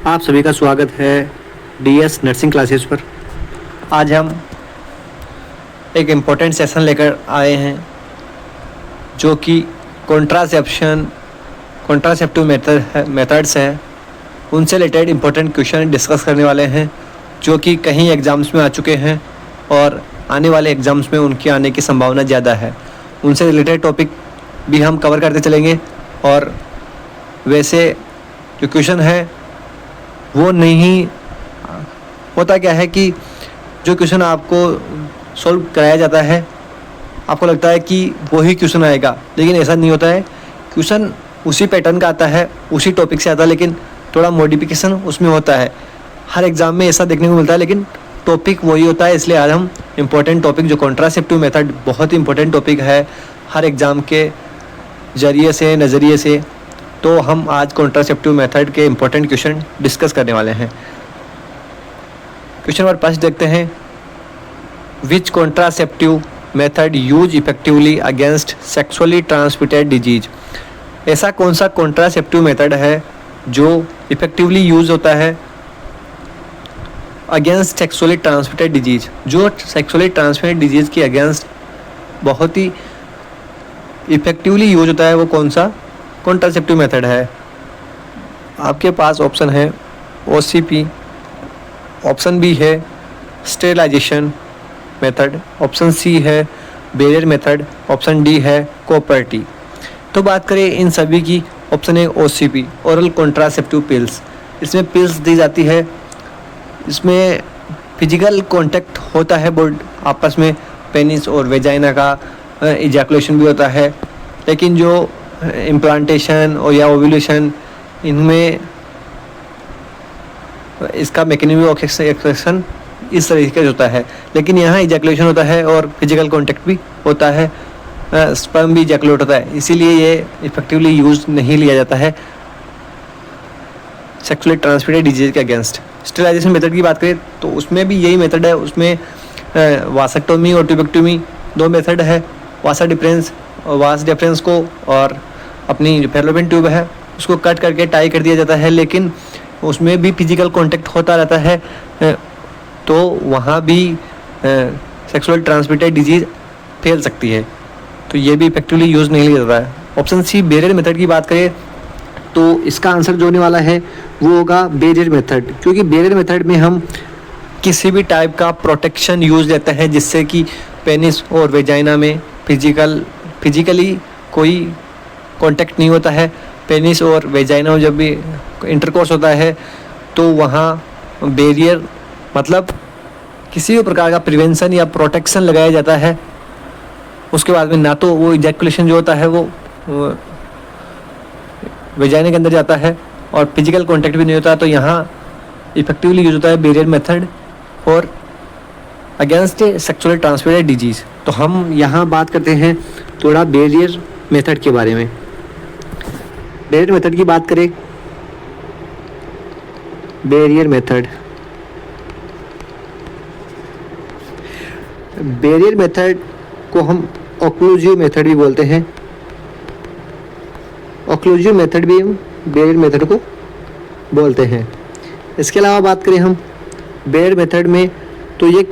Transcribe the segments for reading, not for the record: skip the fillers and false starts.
आप सभी का स्वागत है डीएस नर्सिंग क्लासेस पर। आज हम एक इम्पोर्टेंट सेशन लेकर आए हैं जो कि कॉन्ट्रासेप्टिव मेथड्स हैं, उनसे रिलेटेड इम्पोर्टेंट क्वेश्चन डिस्कस करने वाले हैं जो कि कहीं एग्ज़ाम्स में आ चुके हैं और आने वाले एग्ज़ाम्स में उनके आने की संभावना ज़्यादा है। उनसे रिलेटेड टॉपिक भी हम कवर करते चलेंगे। और वैसे जो क्वेश्चन है वो नहीं होता क्या है कि जो क्वेश्चन आपको सॉल्व कराया जाता है आपको लगता है कि वही क्वेश्चन आएगा, लेकिन ऐसा नहीं होता है। क्वेश्चन उसी पैटर्न का आता है, उसी टॉपिक से आता है, लेकिन थोड़ा मॉडिफिकेशन उसमें होता है। हर एग्ज़ाम में ऐसा देखने को मिलता है, लेकिन टॉपिक वही होता है। इसलिए आज हम इम्पोर्टेंट टॉपिक जो कॉन्ट्रासेप्टिव मेथड बहुत ही इंपॉर्टेंट टॉपिक है हर एग्ज़ाम के नज़रिए से, तो हम आज कॉन्ट्रासेप्टिव मेथड के इम्पोर्टेंट क्वेश्चन डिस्कस करने वाले हैं। क्वेश्चन नंबर 5 देखते हैं। Which contraceptive method use effectively against sexually transmitted disease. ऐसा कौन सा कॉन्ट्रासेप्टिव मेथड है जो इफेक्टिवली यूज होता है अगेंस्ट सेक्सुअली ट्रांसमिटेड डिजीज। जो सेक्सुअली ट्रांसमिटेड डिजीज़ के अगेंस्ट बहुत ही इफेक्टिवली यूज होता है, वो कौन सा कॉन्ट्रासेप्टिव मेथड है। आपके पास ऑप्शन है OCP, ऑप्शन बी है स्टेरिलाइजेशन मेथड, ऑप्शन सी है बैरियर मेथड, ऑप्शन डी है कॉपर्टी। तो बात करें इन सभी की, ऑप्शन है OCP, ओरल कॉन्ट्रासेप्टिव पिल्स। इसमें पिल्स दी जाती है, इसमें फिजिकल कांटेक्ट होता है आपस में, पेनिस और वेजाइना का इजैकुलेशन भी होता है, लेकिन जो इम्प्लांटेशन और या ओव्यूलेशन इनमें इसका मैकेनिज्म ऑफ एक्सप्रेशन इस तरीके से होता है, लेकिन यहाँ इजैकुलेशन होता है और फिजिकल कांटेक्ट भी होता है, स्पर्म भी इजैकुलेट होता है। इसीलिए ये इफेक्टिवली यूज नहीं लिया जाता है सेक्सुअली ट्रांसमिटेड डिजीज के अगेंस्ट। स्टेरिलाइजेशन मेथड की बात करें तो उसमें भी यही मेथड है। उसमें वासेक्टोमी और ट्यूबेक्टोमी दो मेथड है। वास डिफरेंस को और अपनी जो फैलोपियन ट्यूब है उसको कट करके टाई कर दिया जाता है, लेकिन उसमें भी फिजिकल कांटेक्ट होता रहता है, तो वहाँ भी सेक्सुअल ट्रांसमिटेड डिजीज़ फैल सकती है, तो ये भी इफेक्टिवली यूज़ नहीं लिया जाता है। ऑप्शन सी बैरियर मेथड की बात करें तो इसका आंसर जो होने वाला है वो होगा बैरियर मेथड, क्योंकि बैरियर मेथड में हम किसी भी टाइप का प्रोटेक्शन यूज़ लेते हैं जिससे कि पेनिस और वेजाइना में फिजिकली कोई कांटेक्ट नहीं होता है। पेनिस और वेजाइना में जब भी इंटरकोर्स होता है तो वहाँ बैरियर मतलब किसी भी प्रकार का प्रिवेंशन या प्रोटेक्शन लगाया जाता है। उसके बाद में ना तो वो इजैकुलेशन जो होता है वो वेजाइना के अंदर जाता है और फिजिकल कांटेक्ट भी नहीं होता, तो यहाँ इफेक्टिवली यूज होता है बैरियर मेथड और अगेंस्ट सेक्सुअली ट्रांसमिटेड डिजीज़। तो हम यहाँ बात करते हैं थोड़ा बैरियर मेथड के बारे में। बैरियर मेथड की बात करें, बैरियर मेथड को हम ऑक्लूसिव मेथड भी बोलते हैं। ऑक्लूसिव मेथड भी हम बैरियर मेथड को बोलते हैं। इसके अलावा बात करें हम बैरियर मेथड में, तो ये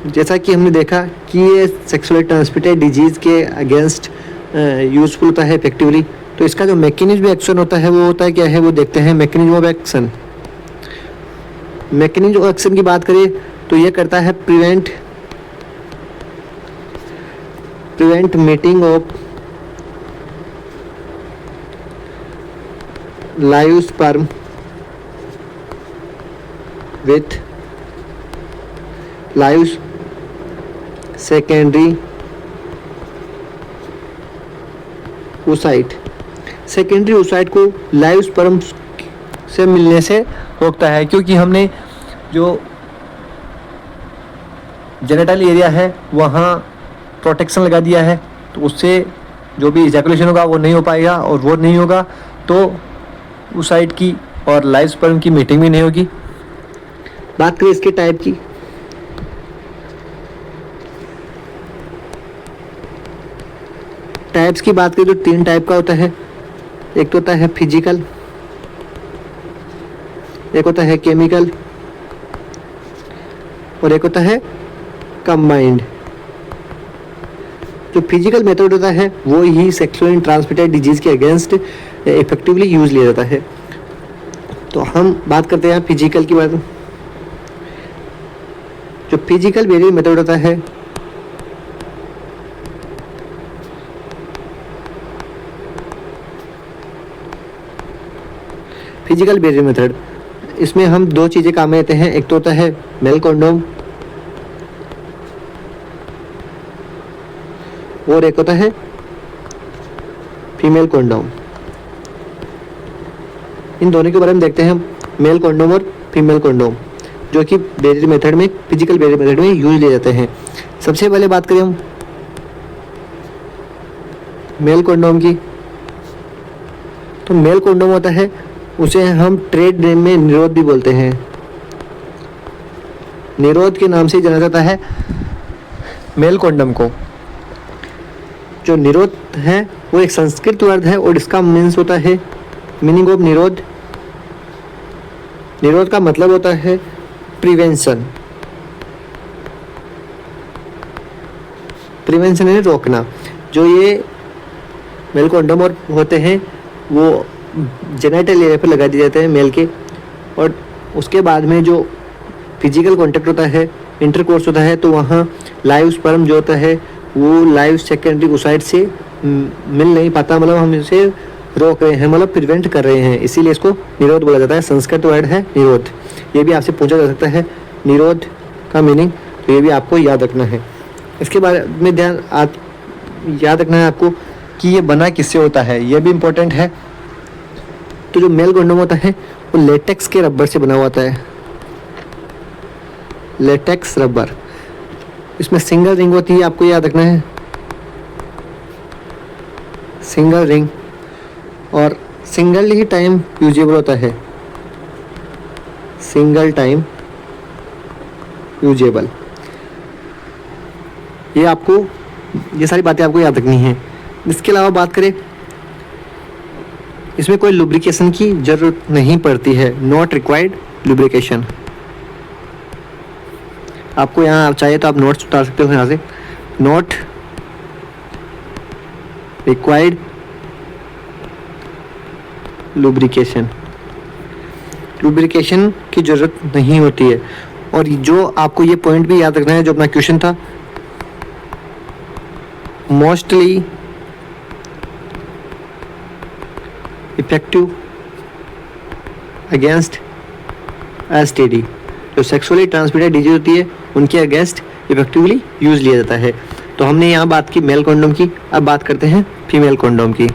जैसा कि हमने देखा कि ये सेक्सुअली ट्रांसमिटेड डिजीज़ के अगेंस्ट यूज़फुल होता है इफेक्टिवली। तो इसका जो मैकेनिज्म एक्शन होता है वो होता है क्या है, वो देखते हैं। मैकेनिज्म ऑफ एक्शन की बात करें तो ये करता है prevent meeting of live sperm with live secondary oocyte को लाइव स्पर्म से मिलने से रोकता है, क्योंकि हमने जो जेनिटल एरिया है वहाँ प्रोटेक्शन लगा दिया है, तो उससे जो भी इजैकुलेशन होगा वो नहीं हो पाएगा, और वो नहीं होगा तो oocyte की और लाइव स्पर्म की मीटिंग भी नहीं होगी। बात करें इसके टाइप की, टाइप्स की बात करें तो 3 टाइप का होता है। एक तो होता है फिजिकल, एक होता है केमिकल और एक होता है कंबाइंड। जो फिजिकल मेथड होता है वो ही सेक्सुअली ट्रांसमिटेड डिजीज के अगेंस्ट इफेक्टिवली यूज लिया जाता है। तो हम बात करते हैं फिजिकल की बात। जो फिजिकल बैरियर मेथड होता है फिजिकल बैरियर मेथड, इसमें हम दो चीज़ें काम में लेते हैं। एक तो होता है मेल कॉन्डोम और एक होता है फीमेल कॉन्डोम। इन दोनों के बारे में देखते हैं, मेल कॉन्डोम और फीमेल कॉन्डोम, जो कि बैरियर मेथड में, फिजिकल बैरियर मेथड में यूज लिए जाते हैं। सबसे पहले बात करें हम मेल कॉन्डोम की, तो मेल कॉन्डोम होता है, उसे हम ट्रेड नेम में निरोध भी बोलते हैं। निरोध के नाम से जाना जाता है मेल कॉन्डोम को। जो निरोध है वो एक संस्कृत वर्ड है और इसका मीन्स होता है, मीनिंग ऑफ निरोध, निरोध का मतलब होता है प्रिवेंशन। प्रिवेंशन है रोकना। जो ये मेल कॉन्डोम और होते हैं वो जेनिटल एरिया पर लगा दिए जाते हैं मेल के, और उसके बाद में जो फिजिकल कांटेक्ट होता है, इंटरकोर्स होता है, तो वहाँ लाइव स्पर्म जो होता है वो लाइव सेकेंडरी ओसाइट से मिल नहीं पाता, मतलब हम इसे रोक रहे हैं, मतलब प्रिवेंट कर रहे हैं, इसीलिए इसको निरोध बोला जाता है। संस्कृत वर्ड है निरोध। ये भी आपसे पूछा जा सकता है निरोध का मीनिंग, तो ये भी आपको याद रखना है। इसके बारे में याद रखना है आपको कि ये बना किससे होता है, ये भी इम्पोर्टेंट है। तो जो मेल कॉन्डोम होता है वो लेटेक्स के रबर से बना हुआ होता है, लेटेक्स रबर। इसमें सिंगल रिंग होती है, आपको याद रखना है, सिंगल रिंग, और सिंगल ही टाइम यूजेबल होता है, सिंगल टाइम यूजेबल। ये सारी बातें आपको याद रखनी है। इसके अलावा बात करें, इसमें कोई लुब्रिकेशन की जरूरत नहीं पड़ती है, नॉट रिक्वायर्ड लुब्रिकेशन। आपको यहाँ आप चाहिए तो आप नोट्स उतार सकते हो यहाँ से, नॉट रिक्वायर्ड लुब्रिकेशन, लुब्रिकेशन की जरूरत नहीं होती है। और जो आपको ये पॉइंट भी याद रखना है, जो अपना क्वेश्चन था, मोस्टली इफेक्टिव अगेंस्ट एसटीडी, जो सेक्सुअली ट्रांसमिटेड डिजीज होती है उनके अगेंस्ट इफेक्टिवली यूज लिया जाता है। तो हमने यहाँ बात की मेल कॉन्डोम की, अब बात करते हैं फीमेल कॉन्डोम की।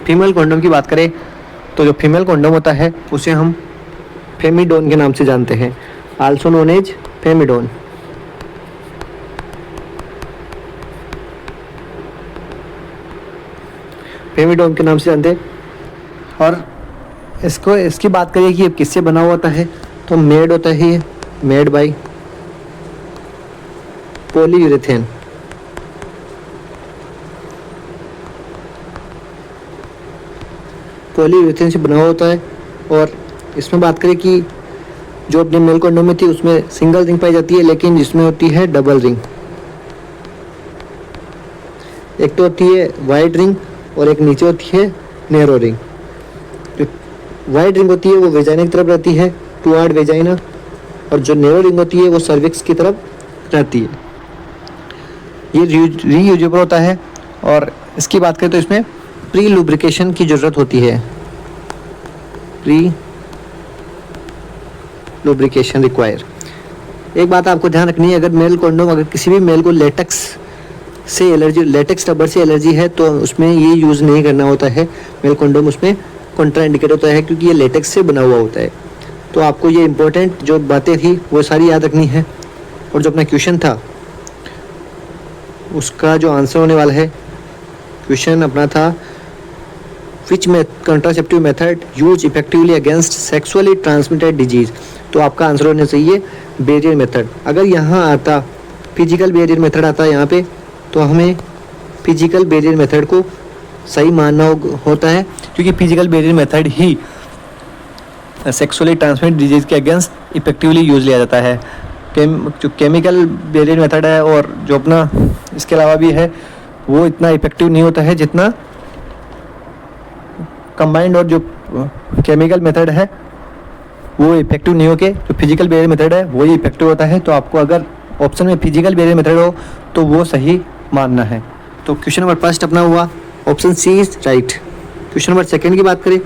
फीमेल कॉन्डोम की बात करें तो जो फीमेल कॉन्डोम होता है उसे हम फेमिडोन के नाम से जानते हैं, आल्सो नोन एज फेमिडोन। फेमिडोन के नाम से जानते हैं। और इसकी बात करिए कि ये किससे बना हुआ होता है, तो मेड होता है, ये मेड बाय पॉलीयूरेथेन। पॉलीयूरेथेन से बना हुआ होता है। और इसमें बात करें कि जो अपने मेल कॉन्डोम में थी उसमें सिंगल रिंग पाई जाती है, लेकिन जिसमें होती है डबल रिंग। एक तो होती है वाइड रिंग और एक नीचे होती है नैरो रिंग। जो वाइड रिंग होती है वो वेजाइना की तरफ रहती है, टुवर्ड वेजाइना, और जो नैरो रिंग होती है वो सर्विक्स की तरफ रहती है। ये रीयूजेबल होता है। और इसकी बात करें तो इसमें प्री लुब्रिकेशन की ज़रूरत होती है, प्री लुब्रिकेशन रिक्वायर। एक बात आपको ध्यान रखनी है, अगर मेल कॉन्डोम, अगर किसी भी मेल को लेटेक्स से एलर्जी, लेटेक्स रबर से एलर्जी है, तो उसमें ये यूज़ नहीं करना होता है मेल कॉन्डोम, उसमें कॉन्ट्राइंडिकेट होता है क्योंकि ये लेटेक्स से बना हुआ होता है। तो आपको ये इंपॉर्टेंट जो बातें थी वो सारी याद रखनी है। और जो अपना क्वेश्चन था उसका जो आंसर होने वाला है, क्वेश्चन अपना था which contraceptive method use effectively against sexually transmitted disease. तो आपका आंसर होना चाहिए बैरियर मेथड। अगर यहाँ आता फिजिकल बैरियर मेथड आता यहाँ पे, तो हमें फिजिकल बैरियर मेथड को सही मानना होता है, क्योंकि फिजिकल बैरियर मेथड ही सेक्सुअली ट्रांसमिटेड डिजीज के अगेंस्ट इफेक्टिवली यूज लिया जाता है। जो केमिकल बैरियर मेथड है और जो अपना इसके अलावा भी है वो इतना इफेक्टिव नहीं होता है जितना कंबाइंड, और जो केमिकल मेथड है वो इफेक्टिव नहीं होके जो फिजिकल बैरियर मेथड है वही इफेक्टिव होता है। तो आपको अगर ऑप्शन में फिजिकल बैरियर मेथड हो तो वो सही मानना है। तो क्वेश्चन नंबर फर्स्ट अपना हुआ option C is right. Question number second की बात करें,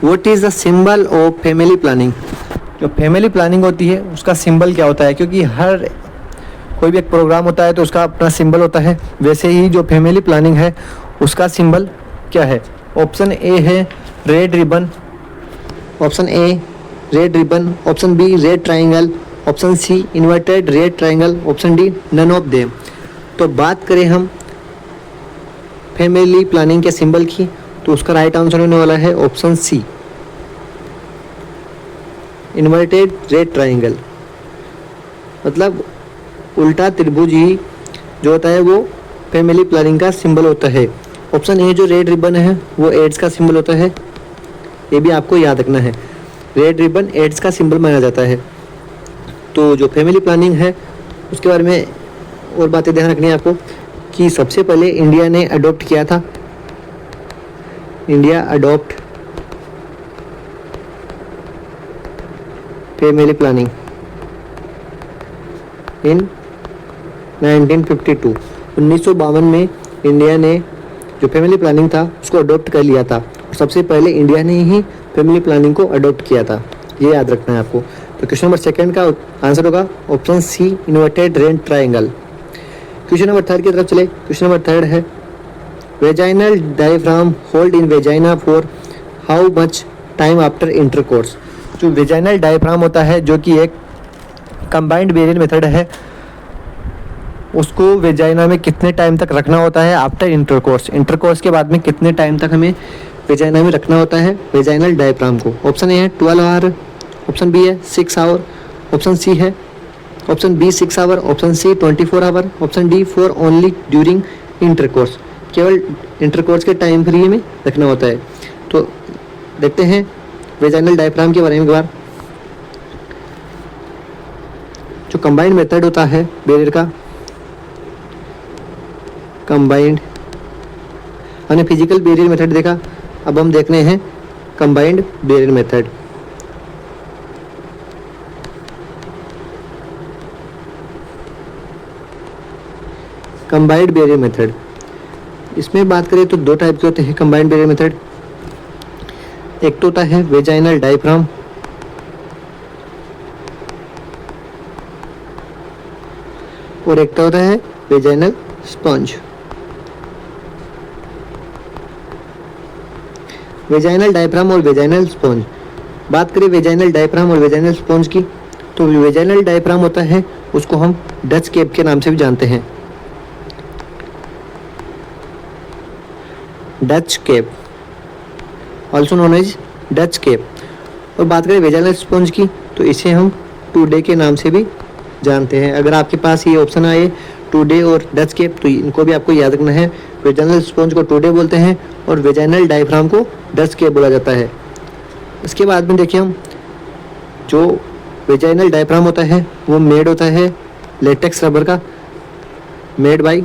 what is the symbol of family planning. जो फैमिली प्लानिंग होती है उसका सिंबल क्या होता है, क्योंकि हर कोई भी एक प्रोग्राम होता है तो उसका अपना सिंबल होता है, वैसे ही जो फैमिली प्लानिंग है उसका सिंबल क्या है। ऑप्शन ए है red ribbon, option A red ribbon, option B red triangle, option C inverted red triangle, option D none of them. तो बात करें हम फैमिली प्लानिंग के सिंबल की तो उसका राइट आंसर होने वाला है option C inverted red triangle. मतलब उल्टा त्रिभुज ही जो होता है वो फैमिली प्लानिंग का सिंबल होता है। ऑप्शन ए जो रेड रिबन है वो एड्स का सिंबल होता है, ये भी आपको याद रखना है, रेड रिबन एड्स का सिंबल माना जाता है। तो जो फैमिली प्लानिंग है उसके बारे में और बातें ध्यान रखनी है आपको कि सबसे पहले इंडिया ने अडॉप्ट किया था, India adopt family planning in 1952। 1952 में इंडिया ने जो फैमिली प्लानिंग था उसको अडॉप्ट कर लिया था और सबसे पहले इंडिया ने ही फैमिली प्लानिंग को अडॉप्ट किया था, ये याद रखना है आपको। तो क्वेश्चन नंबर सेकंड का आंसर होगा option C inverted red triangle. Question number third की तरफ चले। क्वेश्चन नंबर थर्ड है vaginal diaphragm hold in vagina for how much time after intercourse. जो वेजाइनल डायफ्राम होता है जो कि एक कंबाइंड बैरियर मेथड है, उसको वेजाइना में कितने टाइम तक रखना होता है आफ्टर इंटरकोर्स, इंटरकोर्स के बाद में कितने टाइम तक हमें वेजाइना में रखना होता है वेजाइनल डायफ्राम को। ऑप्शन ए है 12 आवर, ऑप्शन बी है 6 आवर, ऑप्शन सी है option B 6 hour, option C 24 hour, option D 4 only during intercourse, केवल इंटरकोर्स के टाइम फ्री में रखना होता है। तो देखते हैं वेजाइनल डायफ्राम के बारे में एक बार। जो कंबाइंड मेथड होता है बैरियर का, कंबाइंड, हमने फिजिकल बैरियर मेथड देखा, अब हम देख रहे हैं combined barrier method. Combined barrier method, इसमें बात करें तो दो टाइप के होते हैं कंबाइंड बैरियर मेथड। एक तो होता है वेजाइनल डायफ्राम और एक तो होता है वेजाइनल स्पंज। वेजाइनल डायफ्राम और वेजाइनल स्पंज, बात करें वेजाइनल डायफ्राम और वेजाइनल स्पंज की तो वेजाइनल डायफ्राम होता है उसको हम डच केप के नाम से भी जानते हैं, Dutch cap, also known as Dutch cap. और बात करें वेजाइनल स्पंज की तो इसे हम टूडे के नाम से भी जानते हैं। अगर आपके पास ये ऑप्शन आए टूडे और डच केप तो इनको भी आपको याद रखना है, वेजाइनल स्पंज को टूडे बोलते हैं और वेजाइनल डायफ्राम को डच केप बोला जाता है। इसके बाद में देखिए हम जो वेजाइनल डायफ्राम होता है वो मेड होता है लेटेक्स रबर का, मेड बाय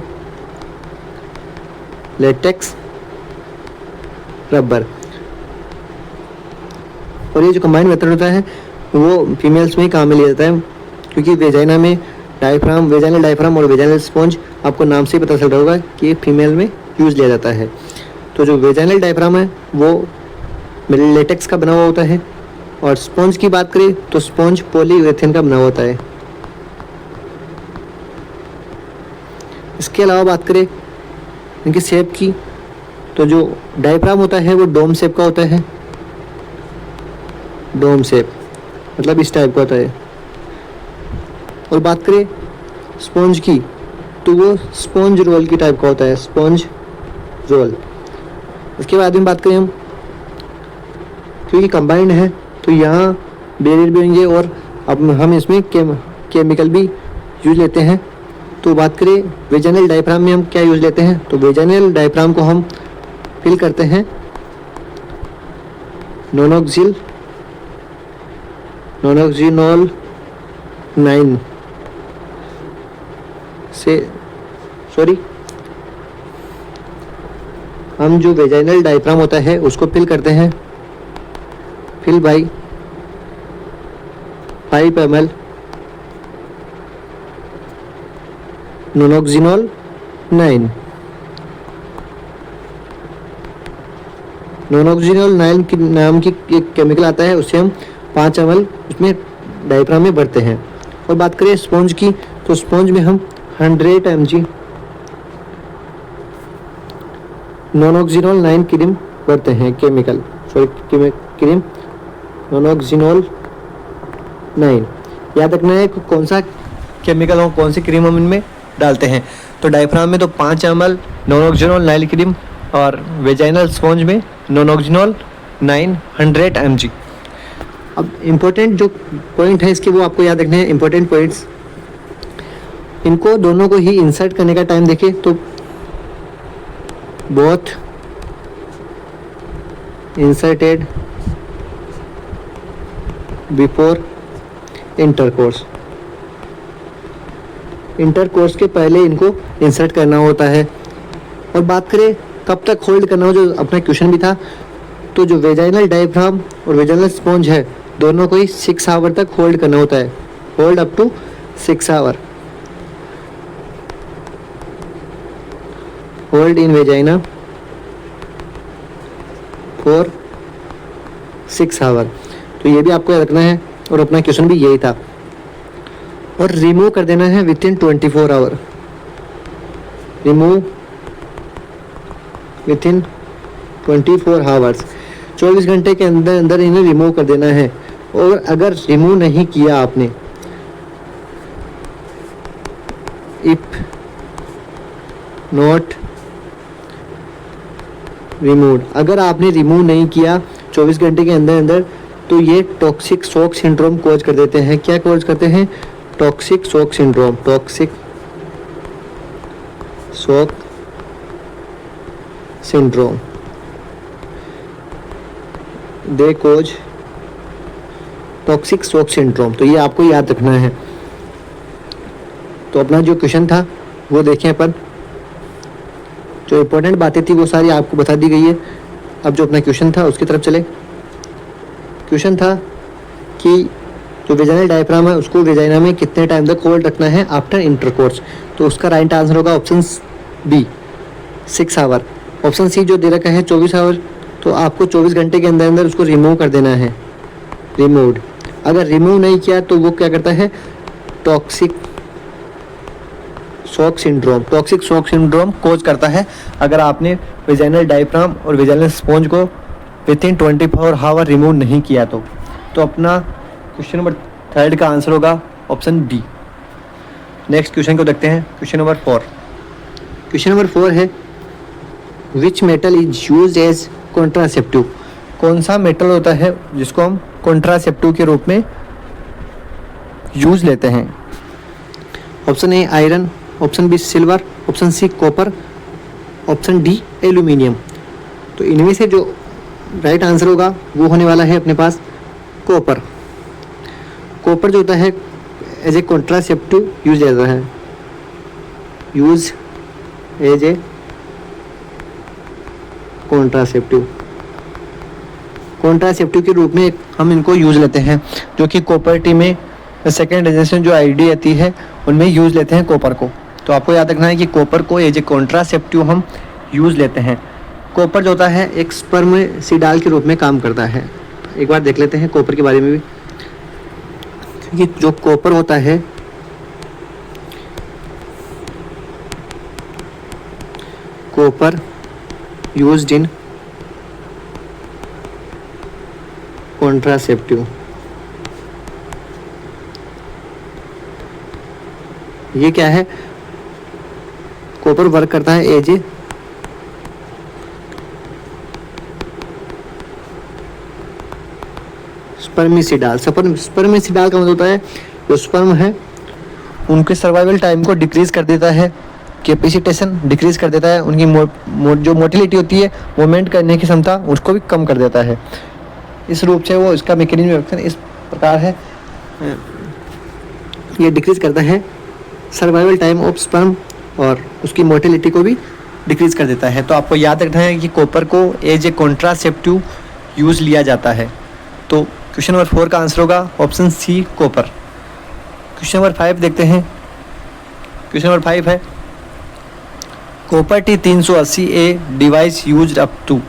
लेटेक्स रबर। और ये जो कंबाइंड मेथड होता है वो फीमेल्स में ही काम में लिया जाता है, क्योंकि वेजाइना में डायफ्राम, वेजाइनल डायफ्राम और वेजाइनल स्पंज आपको नाम से ही पता चल रहा होगा कि ये फीमेल में यूज लिया जाता है। तो जो वेजाइनल डायफ्राम है वो लेटेक्स का बना हुआ होता है और स्पंज की बात करें तो स्पंज पॉलीयूरेथेन का बना हुआ होता है। इसके अलावा बात करें इनकी शेप की तो जो डायफ्राम होता है वो डोम शेप का होता है, डोम शेप मतलब इस टाइप का होता है। और बात करें स्पंज की तो वो स्पंज रोल की टाइप का होता है, स्पंज रोल। इसके बाद में बात करें हम, क्योंकि कंबाइंड है तो यहाँ बैरियर भी होंगे और अब हम इसमें केमिकल भी यूज लेते हैं तो बात करें वेजाइनल डायफ्राम में हम क्या यूज लेते हैं, तो वेजाइनल डायफ्राम को हम फिल करते हैं नोनोक्सिनोल 9 से, हम जो वेजाइनल डायफ्राम होता है उसको फिल करते हैं, फिल बाई 5 ml नोनोक्सिनोल 9। नोनोक्सिनोल 9 की नाम की एक केमिकल आता है, उससे हम 5 ml उसमें डायफ्राम में भरते हैं। और बात करें स्पॉन्ज की, तो स्पॉन्ज में हम 100 mg नोनोक्सिनोल 9 क्रीम भरते हैं, क्रीम नोनोक्सिनोल 9। याद रखना है कि कौन सा केमिकल और कौन सी क्रीम हम इनमें डालते हैं। तो डायफ्राम में तो 5 ml नोनोक्सिनोल 9 क्रीम और वेजाइनल स्पॉन्ज में नोनोक्सिनोल 9 100 mg। अब इम्पोर्टेंट जो पॉइंट है इसके वो आपको याद रखने हैं, इम्पोर्टेंट पॉइंट्स। इनको दोनों को ही इंसर्ट करने का टाइम देखें तो बोथ इंसर्टेड बिफोर इंटरकोर्स के पहले इनको इंसर्ट करना होता है। और बात करें कब तक होल्ड करना हो, जो अपना क्वेश्चन भी था, तो जो वेजाइनल डायफ्राम और वेजाइनल स्पॉन्ज है दोनों को ही 6 आवर तक होल्ड करना होता है, hold up to 6 hour, hold in vagina for 6 hour. तो ये भी आपको याद रखना है और अपना क्वेश्चन भी यही था। और रिमूव कर देना है within 24 hour, remove within 24 hours, 24 घंटे के अंदर अंदर इन्हें रिमूव कर देना है। और अगर रिमूव नहीं किया आपने, इफ नॉट रिमूव्ड, अगर आपने रिमूव नहीं किया 24 घंटे के अंदर अंदर, तो ये टॉक्सिक शॉक सिंड्रोम कोज कर देते हैं। क्या कोज करते हैं? Toxic shock syndrome, toxic shock syndrome, they cause toxic shock syndrome. तो ये आपको याद रखना है। तो अपना जो क्वेश्चन था वो देखें अपन, जो इम्पोर्टेंट बातें थी वो सारी आपको बता दी गई है। अब जो अपना क्वेश्चन था उसकी तरफ चले। क्वेश्चन था कि जो वेजाइनल डायफ्राम है उसको वेजाइना में कितने टाइम तक होल्ड रखना है आफ्टर इंटरकोर्स। तो उसका राइट आंसर होगा option B 6 hour. Option C जो दे रखा है 24 आवर, तो आपको 24 घंटे के अंदर अंदर उसको रिमूव कर देना है, रिमूव्ड। अगर रिमूव नहीं किया तो वो क्या करता है? Toxic shock syndrome, toxic shock syndrome cause करता है अगर आपने वेजाइनल डायफ्राम और वेजाइनल स्पॉन्ज को विद इन 24 आवर रिमूव नहीं किया। तो अपना क्वेश्चन नंबर 3 का आंसर होगा ऑप्शन बी। नेक्स्ट क्वेश्चन को देखते हैं, क्वेश्चन नंबर 4। क्वेश्चन नंबर 4 है, which metal is used as contraceptive. कौन सा मेटल होता है जिसको हम कॉन्ट्रासेप्टिव के रूप में यूज लेते हैं? Option A iron, option B silver, option C copper, option D aluminium. तो इनमें से जो राइट आंसर होगा वो होने वाला है अपने पास कॉपर। कॉपर जो होता है एज ए कॉन्ट्रासेप्टिव यूज जाता है, यूज एज ए कॉन्ट्रासेप्टिव के रूप में हम इनको यूज लेते हैं, जो कि कॉपर टी में सेकेंड जनरेशन जो आईडी आती है उनमें यूज लेते हैं कॉपर को। तो आपको याद रखना है कि कॉपर को एज ए कॉन्ट्रासेप्टिव हम यूज लेते हैं। कॉपर जो होता है एक स्पर्मिसिडाल के रूप में काम करता है। एक बार देख लेते हैं कॉपर के बारे में भी, क्योंकि जो कॉपर होता है कॉपर यूज्ड इन कॉन्ट्रासेप्टिव, ये क्या है? कॉपर वर्क करता है एज ए स्पर्मिसिडाल। स्पर्मिसिडाल का मतलब होता है जो स्पर्म है उनके सर्वाइवल टाइम को डिक्रीज़ कर देता है, कैपेसिटेशन डिक्रीज़ कर देता है, उनकी जो मोटिलिटी होती है, मूवमेंट करने की क्षमता, उसको भी कम कर देता है। इस रूप से वो इसका मैकेनिज्म ऑफ एक्शन इस प्रकार है, ये डिक्रीज़ करता है सर्वाइवल टाइम ऑफ स्पर्म और उसकी मोटिलिटी को भी डिक्रीज़ कर देता है। तो आपको याद रखना है कि कॉपर को एज ए कॉन्ट्रासेप्टिव यूज़ लिया जाता है। तो क्वेश्चन नंबर 4 का आंसर होगा option C, copper. Question number 5 देखते हैं। क्वेश्चन नंबर 5 है copper T380A device used up to.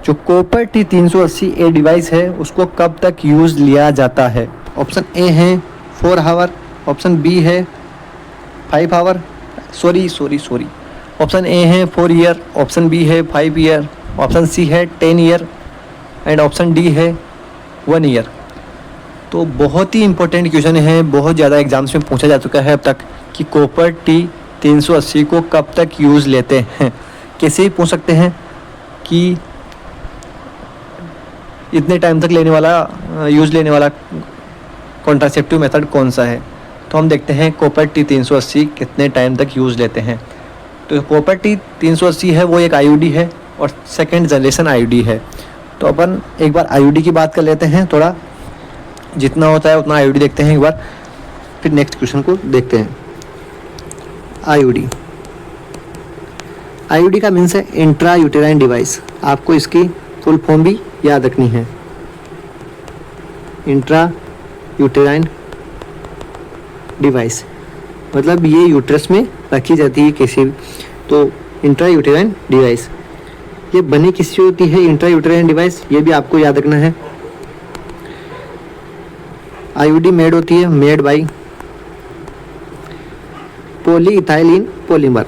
जो कॉपर T380A डिवाइस है उसको कब तक यूज़ लिया जाता है? ऑप्शन ए है 4 आवर, ऑप्शन बी है 5 आवर, सॉरी ऑप्शन ए है 4 ईयर, ऑप्शन बी है 5 ईयर, ऑप्शन सी है 10 ईयर एंड ऑप्शन डी है 1 ईयर। तो बहुत ही इंपॉर्टेंट क्वेश्चन है, बहुत ज़्यादा एग्जाम्स में पूछा जा चुका है अब तक कि कॉपर T380 को कब तक यूज़ लेते हैं। कैसे ही पूछ सकते हैं कि इतने टाइम तक यूज़ लेने वाला कॉन्ट्रासेप्टिव मेथड कौन सा है। तो हम देखते हैं कॉपर T380 कितने टाइम तक यूज़ लेते हैं। तो कॉपर T380 है वो एक आईयूडी है और सेकेंड जनरेशन आईयूडी है। तो अपन एक बार आईयूडी की बात कर लेते हैं, थोड़ा जितना होता है उतना आईयूडी देखते हैं एक बार, फिर नेक्स्ट क्वेश्चन को देखते हैं। आईयूडी का मीन्स है इंट्रा यूटेराइन डिवाइस। आपको इसकी फुल फॉर्म भी याद रखनी है, इंट्रा यूटेराइन डिवाइस, मतलब ये यूट्रस में रखी जाती है किसी भी। तो इंट्रा यूटेराइन डिवाइस ये बनी किससे होती है? इंट्रा यूटेराइन डिवाइस, ये भी आपको याद रखना है। आईयूडी मेड होती है made by polyethylene polymer,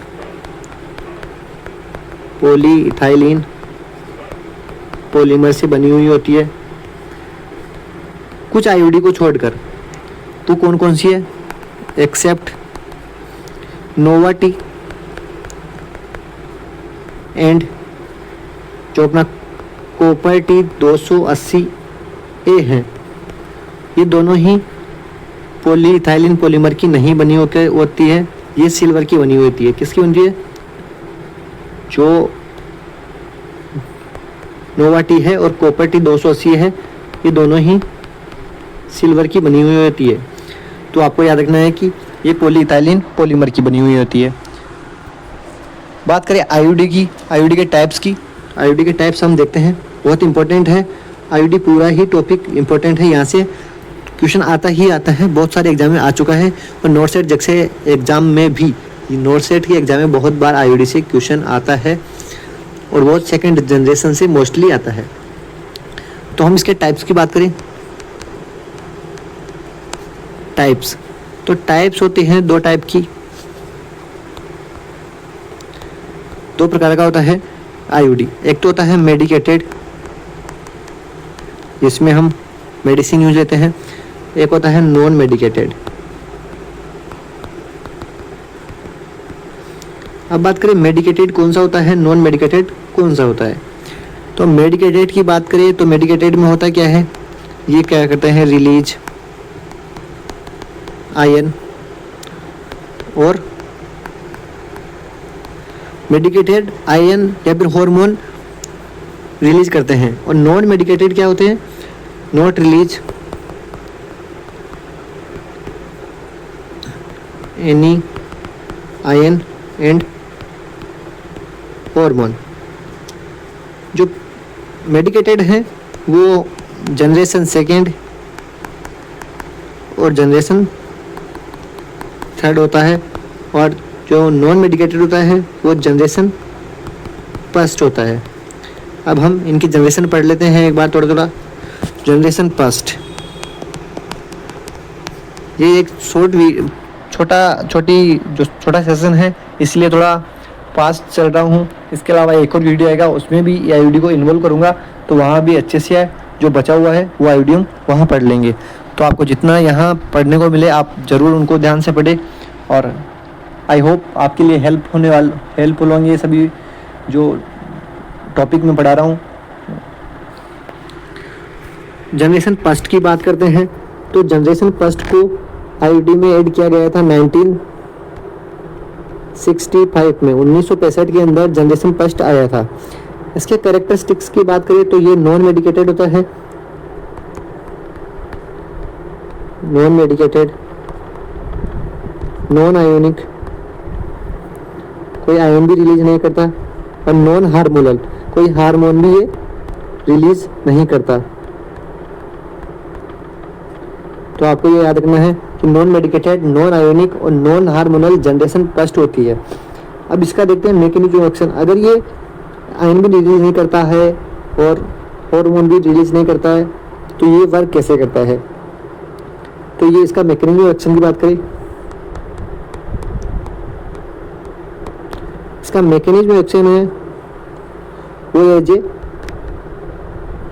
polyethylene polymer से बनी हुई होती है। कुछ आईयूडी को छोड़कर, तो कौन कौन सी है? एक्सेप्ट नोवाटी एंड जो अपना कॉपर T280A है, ये दोनों ही पॉलीइथाइलिन पॉलीमर की नहीं बनी होती है, ये सिल्वर की बनी हुई होती है। किसकी बनती है? जो नोवाटी है और कॉपर T280 है, ये दोनों ही सिल्वर की बनी हुई होती है। तो आपको याद रखना है कि ये पॉलीइथाइलिन पॉलीमर की बनी हुई होती है। बात करें आईयूडी की, आईयूडी के टाइप्स की। आईयूडी के टाइप्स हम देखते हैं, बहुत इंपॉर्टेंट है आईयूडी, पूरा ही टॉपिक इंपॉर्टेंट है, यहाँ से क्वेश्चन आता ही आता है, बहुत सारे एग्जाम में आ चुका है। और नॉर्थ सेट जैसे एग्जाम में भी, नॉर्थ सेट के एग्जाम में बहुत बार आईयूडी से क्वेश्चन आता है और बहुत सेकेंड जनरेशन से मोस्टली आता है। तो हम इसके टाइप्स की बात करें, टाइप्स, तो टाइप्स होते हैं 2 टाइप की, 2 प्रकार का होता है आईयूडी। एक तो होता है मेडिकेटेड, जिसमें हम मेडिसिन यूज लेते हैं। एक होता है नॉन मेडिकेटेड। अब बात करें मेडिकेटेड कौन सा होता है, नॉन मेडिकेटेड कौन सा होता है। तो मेडिकेटेड की बात करें तो मेडिकेटेड में होता क्या है, ये क्या करते हैं, रिलीज आयन और मेडिकेटेड आयन या फिर हार्मोन रिलीज करते हैं। और नॉन मेडिकेटेड क्या होते हैं, not release any ion and hormone. जो मेडिकेटेड है वो जनरेशन सेकेंड और जनरेशन थर्ड होता है, और जो नॉन मेडिकेटेड होता है वो जनरेशन फर्स्ट होता है। अब हम इनकी जनरेशन पढ़ लेते हैं एक बार थोड़ा। जनरेशन फर्स्ट, ये एक छोटा सेशन है, इसलिए थोड़ा फास्ट चल रहा हूँ। इसके अलावा एक और वीडियो आएगा, उसमें भी आईयूडी को इन्वॉल्व करूँगा, तो वहाँ भी अच्छे से है, जो बचा हुआ है वो आईयूडी हम वहाँ पढ़ लेंगे। तो आपको जितना यहाँ पढ़ने को मिले आप ज़रूर उनको ध्यान से पढ़ें, और आई होप आपके लिए हेल्पफुल होंगे ये सभी जो टॉपिक में पढ़ा रहा हूँ। जनरेशन फर्स्ट की बात करते हैं, तो जनरेशन फर्स्ट को आईयूडी में ऐड किया गया था 1965 में, 1965 के अंदर जनरेशन फर्स्ट आया था। इसके कैरेक्टरिस्टिक्स की बात करें तो ये नॉन मेडिकेटेड होता है, नॉन मेडिकेटेड, नॉन आयोनिक, कोई आयन भी रिलीज नहीं करता, और नॉन हार्मोनल, कोई हार्मोन भी ये रिलीज नहीं करता। तो आपको ये याद रखना है कि नॉन मेडिकेटेड, नॉन आयोनिक और नॉन हार्मोनल जनरेशन फर्स्ट होती है। अब इसका देखते हैं मैकेनिज्म ऑफ एक्शन। अगर ये आयन भी रिलीज नहीं करता है और हार्मोन भी रिलीज नहीं करता है तो ये वर्क कैसे करता है? तो ये इसका मैकेनिज्म ऑफ एक्शन की बात करें, इसका मैकेनिज्म ऑफ एक्शन है वो एज ए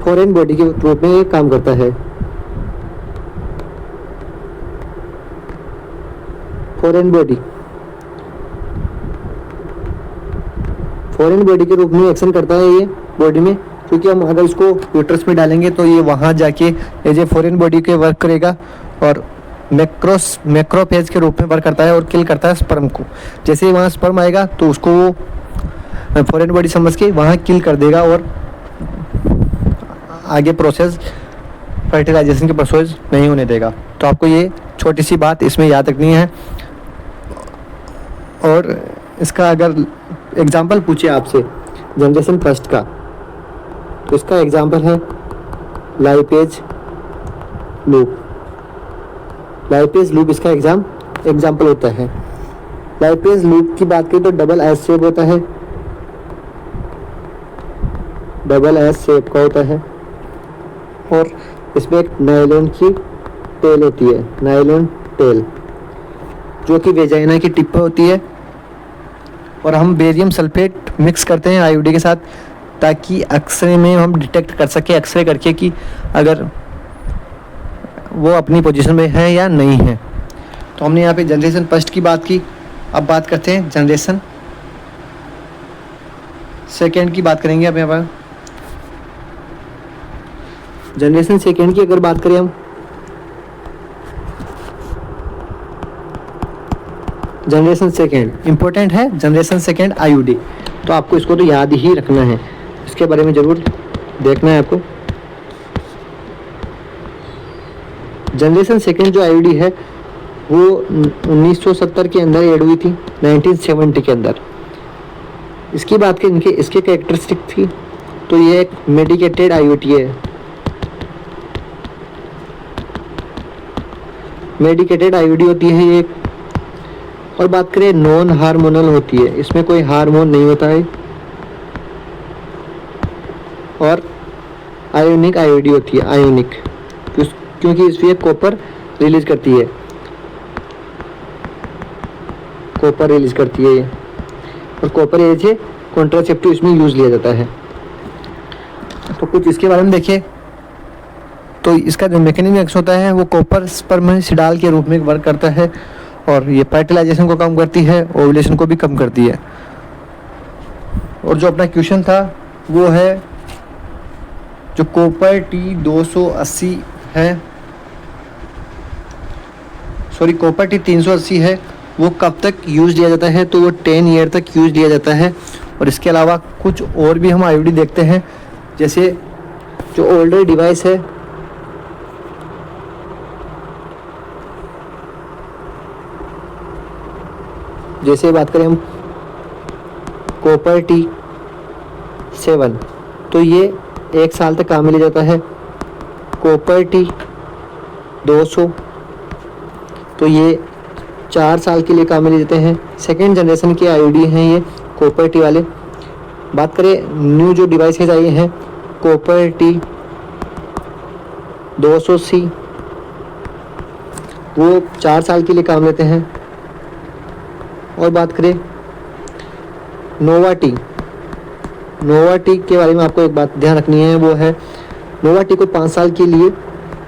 फॉरेन बॉडी के रूप में ये काम करता है। फॉरेन बॉडी के रूप में एक्शन करता है ये बॉडी में, क्योंकि हम अगर इसको यूट्रस में डालेंगे तो ये वहाँ जाके एज ए फॉरेन बॉडी के वर्क करेगा और मैक्रोफेज के रूप में वर्क करता है और किल करता है स्पर्म को। जैसे ही वहाँ स्पर्म आएगा तो उसको वो फॉरेन बॉडी समझ के वहाँ किल कर देगा और आगे प्रोसेस फर्टिलाइजेशन के प्रोसेस नहीं होने देगा। तो आपको ये छोटी सी बात इसमें याद रखनी है। और इसका अगर एग्जाम्पल पूछे आपसे जनरेशन फर्स्ट का, तो इसका एग्जाम्पल है लाइपेज लूप। लाइपेज लूप इसका एग्जाम्पल होता है। लाइपेज लूप की बात करें तो डबल एस शेप होता है, डबल एस शेप का होता है, और इसमें एक नायलॉन की टेल होती है, नायलॉन टेल, जो कि वेजाइना की टिप पे होती है। और हम बेरियम सल्फेट मिक्स करते हैं आईयूडी के साथ ताकि एक्सरे में हम डिटेक्ट कर सके, एक्सरे करके कि अगर वो अपनी पोजीशन में है या नहीं है। तो हमने यहाँ पे जनरेशन फर्स्ट की बात की। अब बात करते हैं जनरेशन सेकेंड की बात करेंगे। अब यहाँ पर जनरेशन सेकेंड की अगर बात करें हम, जनरेशन सेकेंड इंपॉर्टेंट है, जनरेशन सेकेंड आईयूडी। तो आपको इसको तो याद ही रखना है, इसके बारे में ज़रूर देखना है आपको। जनरेशन सेकेंड जो आईयूडी है वो 1970 के अंदर ऐड हुई थी, 1970 के अंदर। इसकी बात करें इसके कैरेक्टरिस्टिक थी तो ये एक मेडिकेटेड आईयूडी है, मेडिकेटेड आईयूडी होती है ये। और बात करें नॉन हार्मोनल होती है, इसमें कोई हार्मोन नहीं होता है। और आयोनिक आईयूडी होती है, आयोनिक, क्योंकि इसमें कॉपर रिलीज करती है, कॉपर रिलीज करती है ये। और कॉपर एज है कॉन्ट्रासेप्टिव इसमें यूज लिया जाता है। तो कुछ इसके बारे में देखें तो इसका जो मैकेनिज्म एक्शन होता है वो कॉपर स्पर्मिसिडाल के रूप में वर्क करता है और ये फर्टिलाइजेशन को कम करती है, ओव्यूलेशन को भी कम करती है। और जो अपना क्वेश्चन था वो है जो कॉपर T280 है, सॉरी कॉपर T380 है, वो कब तक यूज लिया जाता है? तो वो 10 ईयर तक यूज लिया जाता है। और इसके अलावा कुछ और भी हम आईयूडी देखते हैं, जैसे जो ओल्डर डिवाइस है, जैसे बात करें हम कॉपर T7, तो ये 1 साल तक काम में लिया जाता है। कॉपर T200 तो ये 4 साल के लिए काम में ले जाते हैं। सेकेंड जनरेशन के आईयूडी हैं ये कॉपर टी वाले। बात करें न्यू जो डिवाइसेज आई हैं कॉपर T200C, वो 4 साल के लिए काम लेते हैं। और बात करें नोवा टी के बारे में आपको एक बात ध्यान रखनी है, वो है नोवा टी को 5 साल के लिए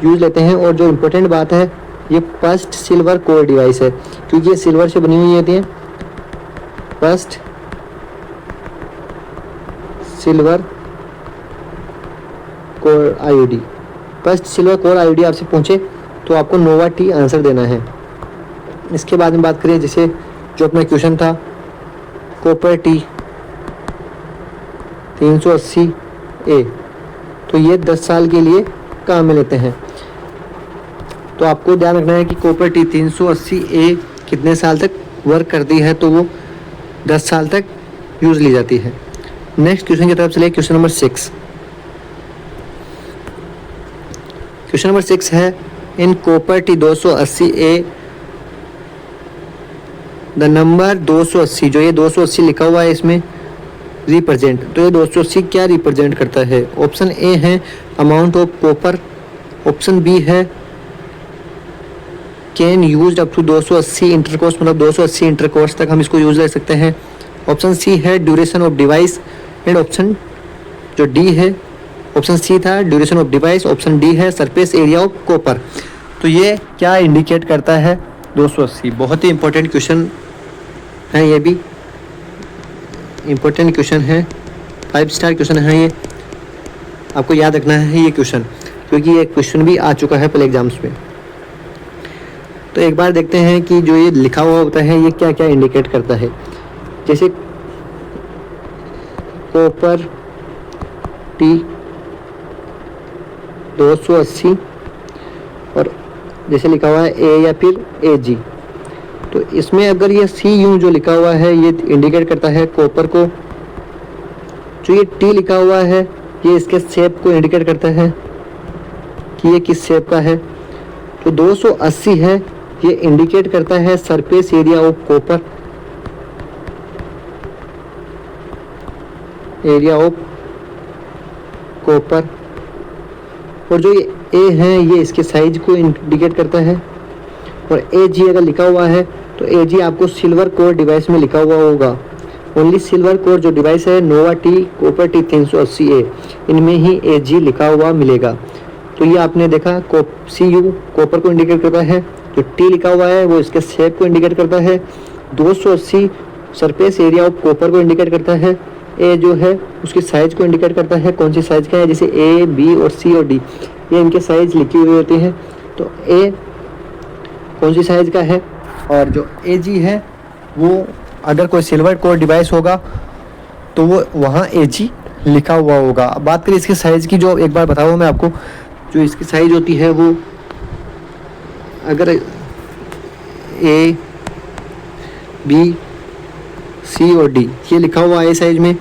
यूज लेते हैं। और जो इम्पोर्टेंट बात है, ये फर्स्ट सिल्वर कोर डिवाइस है, क्योंकि ये सिल्वर से बनी हुई होती है। First silver core IUD, first silver core IUD आपसे पूछे तो आपको नोवा टी आंसर देना है। इसके बाद में बात करें जैसे जो अपना क्वेश्चन था कॉपर टी 380A, तो ये 10 साल के लिए काम में लेते हैं। तो आपको ध्यान रखना है कि कॉपर टी 380A कितने साल तक वर्क करती है, तो वो 10 साल तक यूज़ ली जाती है। नेक्स्ट क्वेश्चन की तरफ चलिए, क्वेश्चन नंबर 6। क्वेश्चन नंबर 6 है in copper T 280A the number 280, जो ये 280 लिखा हुआ है इसमें रिप्रेजेंट, तो ये 280 क्या रिप्रेजेंट करता है? ऑप्शन ए है amount of copper, option B है can use up to 280 intercourse, मतलब 280 इंटरकोर्स तक हम इसको यूज ले सकते हैं। ऑप्शन सी है duration of device, and option जो डी है, ऑप्शन सी था duration of device, option D है सरफेस एरिया ऑफ कॉपर। तो ये क्या इंडिकेट करता है? 280। बहुत ही इंपॉर्टेंट क्वेश्चन है, ये भी इंपॉर्टेंट क्वेश्चन है, 5 स्टार क्वेश्चन है ये, आपको याद रखना है ये क्वेश्चन, क्योंकि ये क्वेश्चन भी आ चुका है पहले एग्जाम्स में। तो एक बार देखते हैं कि जो ये लिखा हुआ होता है ये क्या क्या इंडिकेट करता है। जैसे कॉपर टी 280 और जैसे लिखा हुआ है ए या फिर ए जी, तो इसमें अगर ये सी यू जो लिखा हुआ है ये इंडिकेट करता है कॉपर को, जो ये टी लिखा हुआ है ये इसके शेप को इंडिकेट करता है कि ये किस शेप का है। तो 280 है ये इंडिकेट करता है surface area of copper, area of copper, और जो ये ए है ये इसके साइज को इंडिकेट करता है। और ए जी अगर लिखा हुआ है तो ए जी आपको सिल्वर कोर डिवाइस में लिखा हुआ होगा। ओनली सिल्वर कोर जो डिवाइस है नोवा टी कॉपर टी 380A, इनमें ही ए जी लिखा हुआ मिलेगा। तो ये आपने देखा सी यू कॉपर को इंडिकेट करता है, जो टी लिखा हुआ है वो इसके शेप को इंडिकेट करता है, 280 सरफेस एरिया ऑफ कॉपर को इंडिकेट करता है, ए जो है उसकी साइज को इंडिकेट करता है कौन सी साइज का है, जैसे ए बी और सी और डी ये इनके साइज लिखी हुई होती है। तो ए कौन सी साइज का है, और जो ए जी है वो अगर कोई सिल्वर कोर डिवाइस होगा तो वो वहाँ ए जी लिखा हुआ होगा। अब बात करें इसके साइज़ की, जो एक बार बताऊँ मैं आपको, जो इसकी साइज़ होती है वो अगर ए बी सी और डी ये लिखा हुआ है साइज में,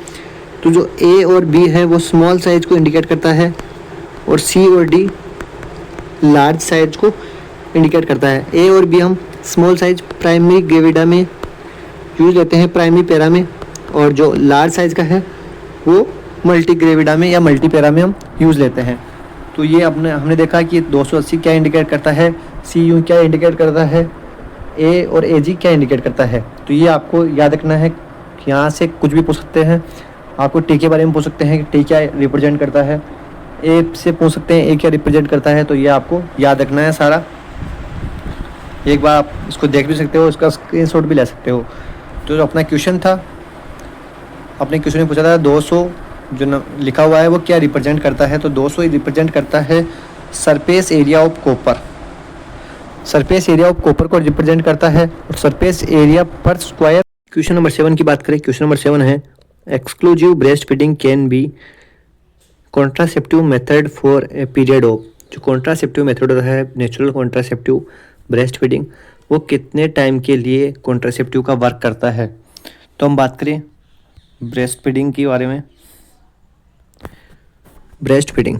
तो जो ए और बी है वो स्मॉल साइज को इंडिकेट करता है और सी और डी लार्ज साइज को इंडिकेट करता है। ए और बी हम स्मॉल साइज प्राइमरी ग्रेविडा में यूज लेते हैं, प्राइमरी पैरा में, और जो लार्ज साइज का है वो मल्टी ग्रेविडा में या मल्टी पैरा में हम यूज़ लेते हैं। तो ये हमने देखा कि 280 क्या इंडिकेट करता है, सी यू क्या इंडिकेट करता है, ए और ए जी क्या इंडिकेट करता है। तो ये आपको याद रखना है, यहाँ से कुछ भी पूछ सकते हैं, आपको टी के बारे में पूछ सकते हैं कि टी क्या रिप्रेजेंट करता है, ए से पूछ सकते हैं ए क्या रिप्रेजेंट करता है। तो ये आपको याद रखना है सारा, एक बार आप इसको देख भी सकते हो, इसका स्क्रीनशॉट भी ले सकते हो। तो जो अपना क्वेश्चन था, अपने क्वेश्चन में पूछा था 200 जो लिखा हुआ है वो क्या रिप्रेजेंट करता है, तो 200 रिप्रेजेंट करता है surface area of copper, surface area of copper को रिप्रेजेंट करता है, और सरफेस एरिया पर स्क्वायर। क्वेश्चन नंबर 7 की बात करें, क्वेश्चन नंबर 7 है exclusive breast feeding can be contraceptive method for a period of. जो कॉन्ट्रासेप्टिव मेथड होता है नेचुरल कॉन्ट्रासेप्टिव ब्रेस्ट फीडिंग, वो कितने टाइम के लिए कॉन्ट्रासेप्टिव का वर्क करता है। तो हम बात करें ब्रेस्ट फीडिंग के बारे में। ब्रेस्ट फीडिंग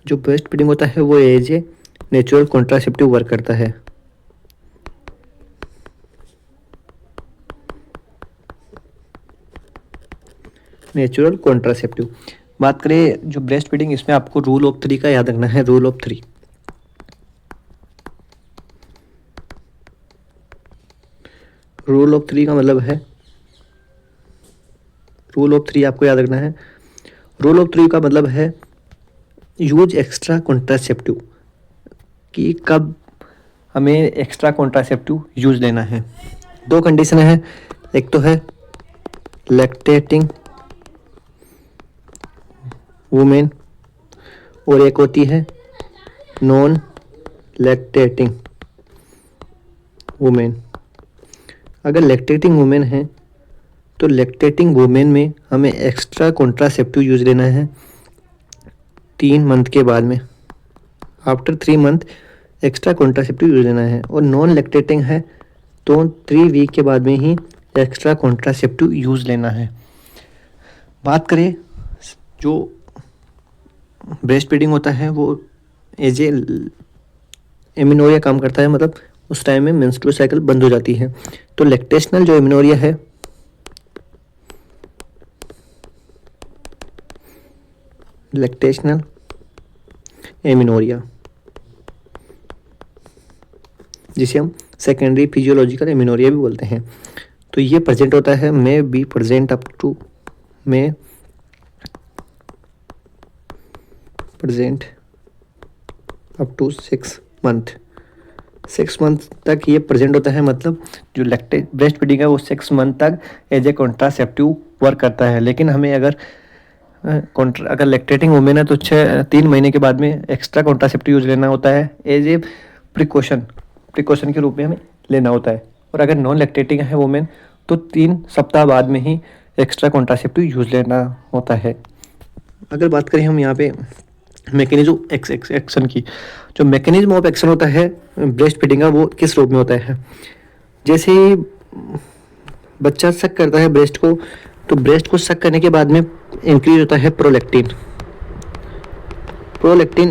जो ब्रेस्ट फीडिंग होता है वो as a natural contraceptive work करता है। नेचुरल कॉन्ट्रासेप्टिव बात करें जो ब्रेस्ट फीडिंग, इसमें आपको रूल ऑफ 3 का याद रखना है। रूल ऑफ 3, रूल ऑफ 3 का मतलब है, रूल ऑफ 3 आपको याद रखना है। रूल ऑफ 3 का मतलब है यूज एक्स्ट्रा कॉन्ट्रासेप्टिव, कि कब हमें एक्स्ट्रा कॉन्ट्रासेप्टिव यूज लेना है। 2 कंडीशन है, एक तो है लैक्टेटिंग वुमेन और एक होती है नॉन लैक्टेटिंग वुमेन। अगर लैक्टेटिंग वुमेन है तो लैक्टेटिंग वुमेन में हमें एक्स्ट्रा कॉन्ट्रासेप्टिव यूज लेना है 3 मंथ के बाद में। After 3 month extra contraceptive use लेना है। और नॉन लैक्टेटिंग है तो 3 वीक के बाद में ही एक्स्ट्रा कॉन्ट्रासेप्टिव यूज लेना है। बात करें जो ब्रेस्ट फीडिंग होता है वो एज ए एमिनोरिया काम करता है, मतलब उस टाइम में मेंस्ट्रुअल साइकिल बंद हो जाती है। तो लैक्टेशनल जो एमिनोरिया है लैक्टेशनल एमिनोरिया, जिसे हम सेकेंडरी फिजियोलॉजिकल एमिनोरिया भी बोलते हैं, तो ये प्रेजेंट होता है may be present up to 6 month. 6 month तक ये प्रेजेंट होता है, मतलब जो ब्रेस्ट फीडिंग है वो 6 मंथ तक एज ए कॉन्ट्रासेप्टिव वर्क करता है। लेकिन हमें अगर लैक्टेटिंग वुमेन है तो 3 महीने के बाद में एक्स्ट्रा कॉन्ट्रासेप्टिव यूज लेना होता है, एज ए प्रिकॉशन के रूप में हमें लेना होता है। और अगर नॉन लैक्टेटिंग है वुमेन तो 3 सप्ताह बाद में ही एक्स्ट्रा कॉन्ट्रासेप्टिव यूज लेना होता है। अगर बात करें हम यहाँ पे मैकेनिज्म एक्शन की, जो मैकेनिज्म ऑफ एक्शन होता है ब्रेस्ट फीडिंग का वो किस रूप में होता है। जैसे ही बच्चा सक करता है ब्रेस्ट को, तो ब्रेस्ट को सक करने के बाद में इंक्रीज होता है प्रोलैक्टिन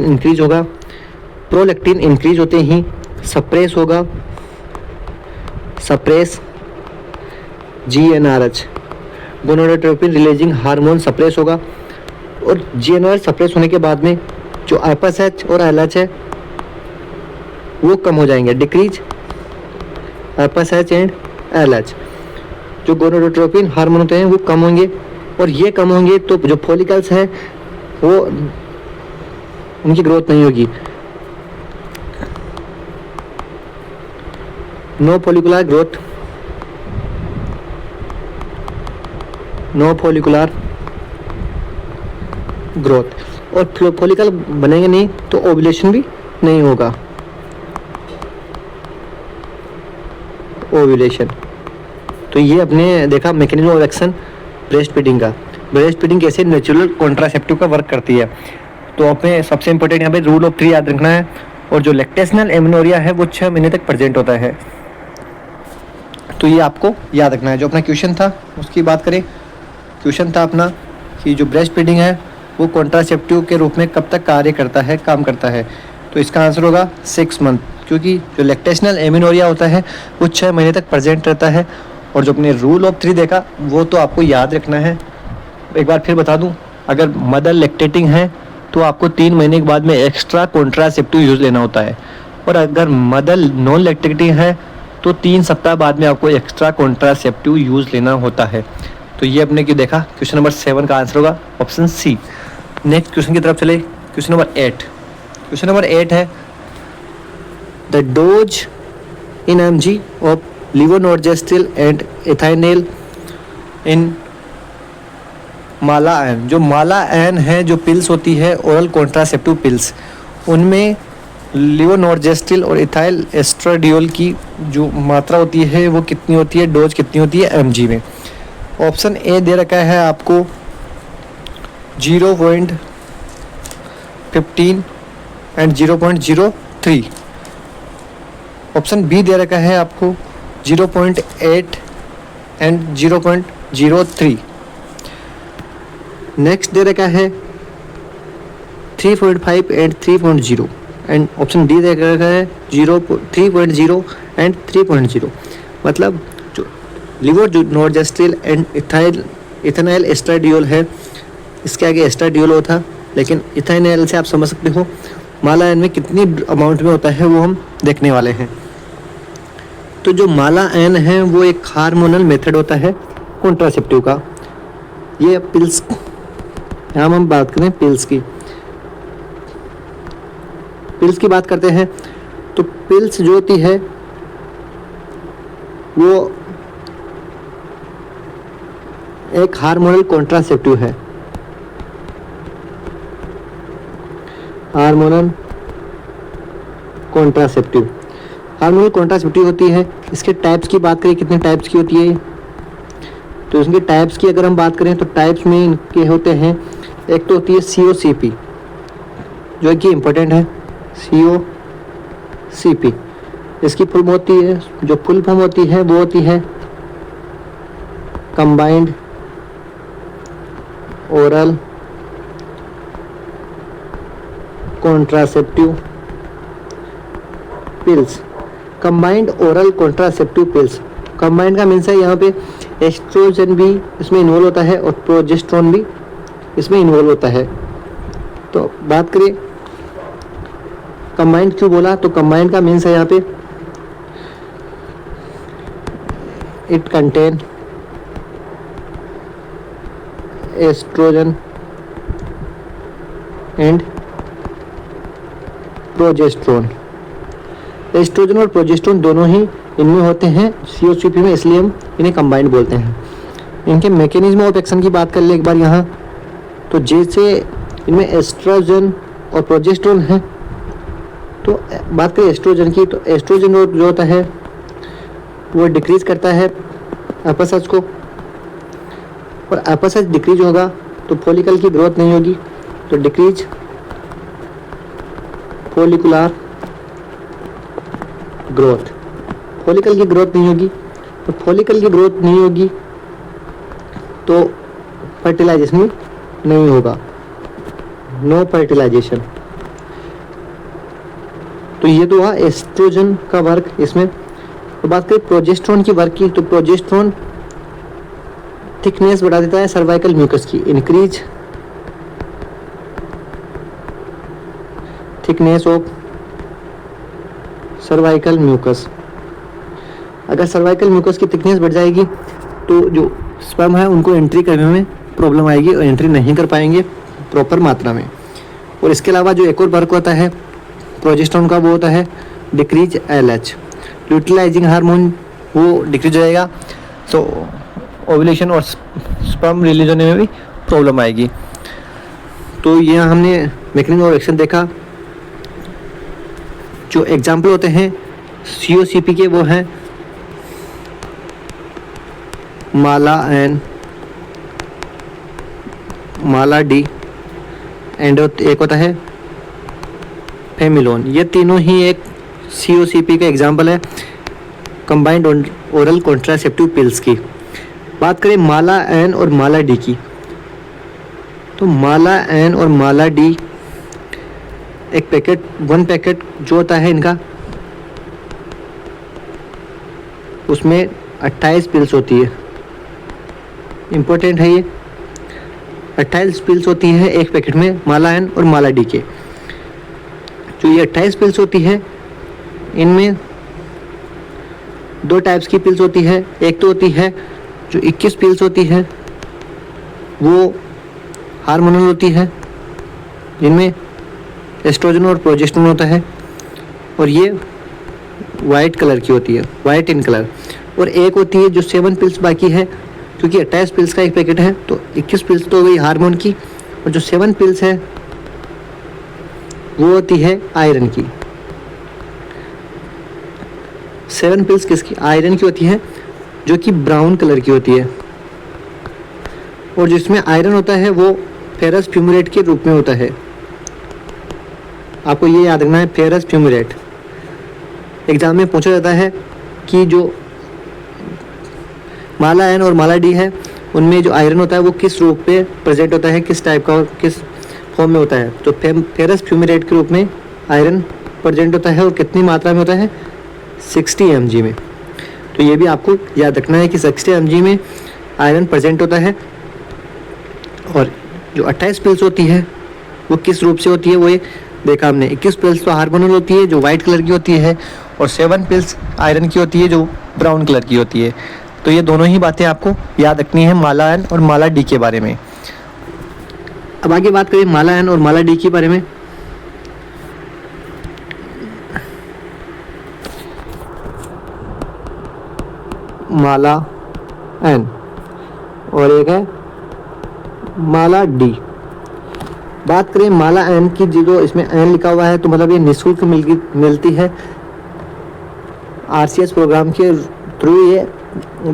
इंक्रीज होगा। प्रोलैक्टिन इंक्रीज होते ही सप्रेस होगा, suppress GnRH gonadotropin releasing hormone suppress होगा। और GnRH सप्रेस होने के बाद में जो FSH और LH है वो कम हो जाएंगे, डिक्रीज FSH एंड LH। जो गोनाडोट्रोपिन हार्मोन होते हैं वो कम होंगे, और ये कम होंगे तो जो फॉलिकल्स है वो उनकी ग्रोथ नहीं होगी। नो फॉलिकुलर ग्रोथ और फॉलिकल बनेंगे नहीं तो ओव्यूलेशन भी नहीं होगा। ओव्यूलेशन, तो ये अपने देखा mechanism of action breast feeding का। ब्रेस्ट फीडिंग कैसे नेचुरल कॉन्ट्रासेप्टिव का वर्क करती है। तो अपने सबसे इंपॉर्टेंट यहाँ पे रूल ऑफ 3 याद रखना है। और जो लैक्टेशनल एमिनोरिया है वो 6 महीने तक प्रेजेंट होता है, तो ये आपको याद रखना है। जो अपना क्वेश्चन था उसकी बात करें, क्वेश्चन था अपना कि जो ब्रेस्ट फीडिंग है वो कॉन्ट्रासेप्टिव के रूप में कब तक काम करता है। तो इसका आंसर होगा 6 मंथ, क्योंकि जो लैक्टेशनल एमिनोरिया होता है वो 6 महीने तक प्रेजेंट रहता है। और जो अपने रूल ऑफ 3 देखा वो तो आपको याद रखना है। एक बार फिर बता दूं, अगर मदर लैक्टेटिंग है तो आपको 3 महीने के बाद में एक्स्ट्रा कॉन्ट्रासेप्टिव यूज लेना होता है, और अगर मदर नॉन लैक्टेटिंग है तो 3 सप्ताह बाद में आपको एक्स्ट्रा कॉन्ट्रासेप्टिव यूज लेना होता है। तो ये अपने की देखा क्वेश्चन नंबर 7 का आंसर होगा ऑप्शन सी। नेक्स्ट क्वेश्चन की तरफ चले, क्वेश्चन नंबर 8। क्वेश्चन नंबर 8 है the dose in mg of levonorgestrel and ethinyl in Mala-N. जो माला-एन है, जो पिल्स होती है ओरल कॉन्ट्रासेप्टिव पिल्स, उनमें लीवोनॉर्जेस्ट्रिल और इथाइल एस्ट्राडियोल की जो मात्रा होती है वो कितनी होती है, डोज कितनी होती है mg में। ऑप्शन ए दे रखा है आपको 0.15 एंड 0.03। ऑप्शन बी दे रखा है आपको 0.8 एंड 0.03। नेक्स्ट दे रखा है 3.5 एंड 3.0 एंड ऑप्शन डी दे रखा है 3.0 एंड 3.0। मतलब जो लीवोनॉर्जेस्ट्रिल एंड इथाइल एस्ट्राडियोल है, इसके आगे एस्ट्राडियोल होता, लेकिन इथाइनेल से आप समझ सकते हो माला-एन में कितनी अमाउंट में होता है वो हम देखने वाले हैं। तो जो माला-एन है वो एक हार्मोनल मेथड होता है कॉन्ट्रासेप्टिव का। ये पिल्स, यहाँ हम बात करें पिल्स की बात करते हैं, तो पिल्स जो होती है वो एक हार्मोनल कॉन्ट्रासेप्टिव है। Hormonal contraceptive. हार्मोनल कॉन्ट्रासेप्टिव होती है। इसके टाइप्स की बात करें, कितने टाइप्स की होती है, तो इसके टाइप्स की अगर हम बात करें तो टाइप्स में इनके होते हैं, एक तो होती है COCP जो कि इम्पोर्टेंट है, COCP। इसकी फुल होती है, जो फुल फॉर्म होती है वो होती है combined oral contraceptive pills. Combined oral contraceptive pills, combined का मीन्स है यहाँ पे एस्ट्रोजन भी इसमें इन्वॉल्व होता है और प्रोजेस्टेरोन भी इसमें इन्वॉल्व होता है। तो बात करें कंबाइंड क्यों बोला, तो कंबाइंड का मीन्स है यहाँ पे it contain estrogen and progesterone. Estrogen और प्रोजेस्टेरोन दोनों ही इनमें होते हैं COCP में, इसलिए हम इन्हें कंबाइंड बोलते हैं। इनके मैकेनिज्म ऑफ एक्शन की बात कर ले एक बार यहाँ, तो जैसे इनमें एस्ट्रोजन और प्रोजेस्टेरोन है, तो बात करें एस्ट्रोजन की, तो एस्ट्रोजन जो होता है वो डिक्रीज करता है एपोसाइट्स को, और एपोसाइट्स डिक्रीज होगा तो फॉलिकल की ग्रोथ नहीं होगी, तो डिक्रीज फॉलिकुलर ग्रोथ, फॉलिकल की ग्रोथ नहीं होगी, तो फॉलिकल की ग्रोथ नहीं होगी तो फर्टिलाइजेशन नहीं होगा, नो फर्टिलाइजेशन। तो ये तो हुआ एस्ट्रोजन का वर्क इसमें। तो बात करें प्रोजेस्टेरोन की वर्क की, तो प्रोजेस्टेरोन थिकनेस बढ़ा देता है सर्वाइकल म्यूकस की, increase thickness of cervical mucus. अगर सर्वाइकल म्यूकस की थिकनेस बढ़ जाएगी तो जो स्पर्म है उनको एंट्री करने में प्रॉब्लम आएगी और एंट्री नहीं कर पाएंगे प्रॉपर मात्रा में। और इसके अलावा जो एक और वर्क होता है प्रोजेस्टेरोन का, वो होता है डिक्रीज LH, यूटिलाइजिंग हार्मोन वो डिक्रीज हो जाएगा, तो ओव्यूलेशन और स्पर्म रिलीज होने में भी प्रॉब्लम आएगी। तो ये हमने मैकेनिज्म ऑफ एक्शन देखा। जो एग्जाम्पल होते हैं COCP के वो हैं माला N, माला D एंड एक होता है फेमिलोन। ये तीनों ही एक COCP का एग्जाम्पल है कंबाइंड ओरल कॉन्ट्रासेप्टिव पिल्स की। बात करें माला N और माला D की, तो माला N और माला D एक पैकेट, वन पैकेट जो होता है इनका, उसमें 28 पिल्स होती है। इम्पोर्टेंट है ये, 28 पिल्स होती है एक पैकेट में माला N और माला D के। जो ये 28 पिल्स होती है इनमें दो टाइप्स की पिल्स होती है। एक तो होती है जो 21 पिल्स होती है वो हार्मोनल होती है, जिनमें एस्ट्रोजन और प्रोजेस्टेरोन होता है, और ये वाइट कलर की होती है, वाइट इन कलर। और एक होती है जो 7 पिल्स बाकी है, क्योंकि 28 पिल्स का एक पैकेट है तो 21 पिल्स तो हो गई हार्मोन की, और जो 7 पिल्स है वो होती है आयरन की। 7 पिल्स किसकी, आयरन की होती है, जो कि ब्राउन कलर की होती है, और जिसमें आयरन होता है वो फेरस फ्यूमेरेट के रूप में होता है। आपको ये याद रखना है, फेरस फ्यूमेरेट। एग्जाम में पूछा जाता है कि जो माला N और माला D है उनमें जो आयरन होता है वो किस रूप में प्रेजेंट होता है, किस टाइप का और किस फॉर्म में होता है। तो फेरस फ्यूमेरेट के रूप में आयरन प्रेजेंट होता है, और कितनी मात्रा में होता है, 60 mg में। तो ये भी आपको याद रखना है कि 60 mg में आयरन प्रेजेंट होता है। और जो 28 पिल्स होती है वो किस रूप से होती है, वो ये देखा हमने। 21 पिल्स तो हार्मोनल होती है जो वाइट कलर की होती है, और 7 पिल्स आयरन की होती है जो ब्राउन कलर की होती है। तो ये दोनों ही बातें आपको याद रखनी है माला N और माला D के बारे में। अब आगे बात करें माला N और माला D के बारे में। माला N और एक है माला D। बात करें माला एन की, जो इसमें एन लिखा हुआ है तो मतलब ये निःशुल्क मिलती है, आरसीएस प्रोग्राम के थ्रू ये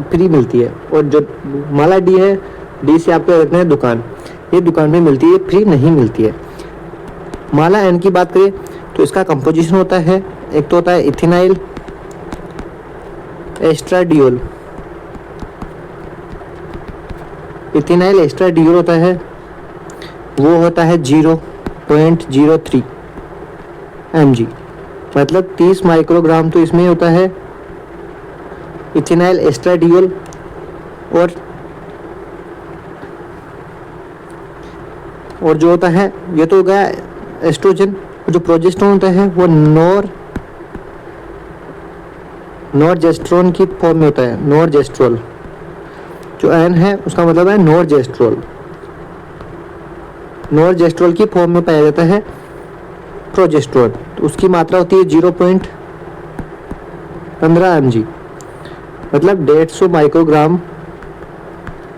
फ्री मिलती है। और जो माला डी है, डी से आपको रखना है दुकान, ये दुकान पे मिलती है, फ्री नहीं मिलती है। माला एन की बात करें तो इसका कंपोजिशन होता है, एक तो होता है इथेनाइल एस्ट्राडियोल, इथेनाइल एस्ट्राडियोल होता है, वो होता है 0.03 mg, मतलब 30 माइक्रोग्राम तो इसमें होता है इथेनाइल एस्ट्राडियोल। और जो होता है, ये तो हो गया एस्ट्रोजन। जो प्रोजेस्टेरोन होता है वो नॉर्जेस्ट्रोन की फॉर्म में होता है, नॉर्जेस्ट्रोल। जो एन है उसका मतलब है नॉर्जेस्ट्रोल, नॉर्जेस्ट्रोल की फॉर्म में पाया जाता है प्रोजेस्टेरोन। तो उसकी मात्रा होती है 0.15 mg, मतलब 150 माइक्रोग्राम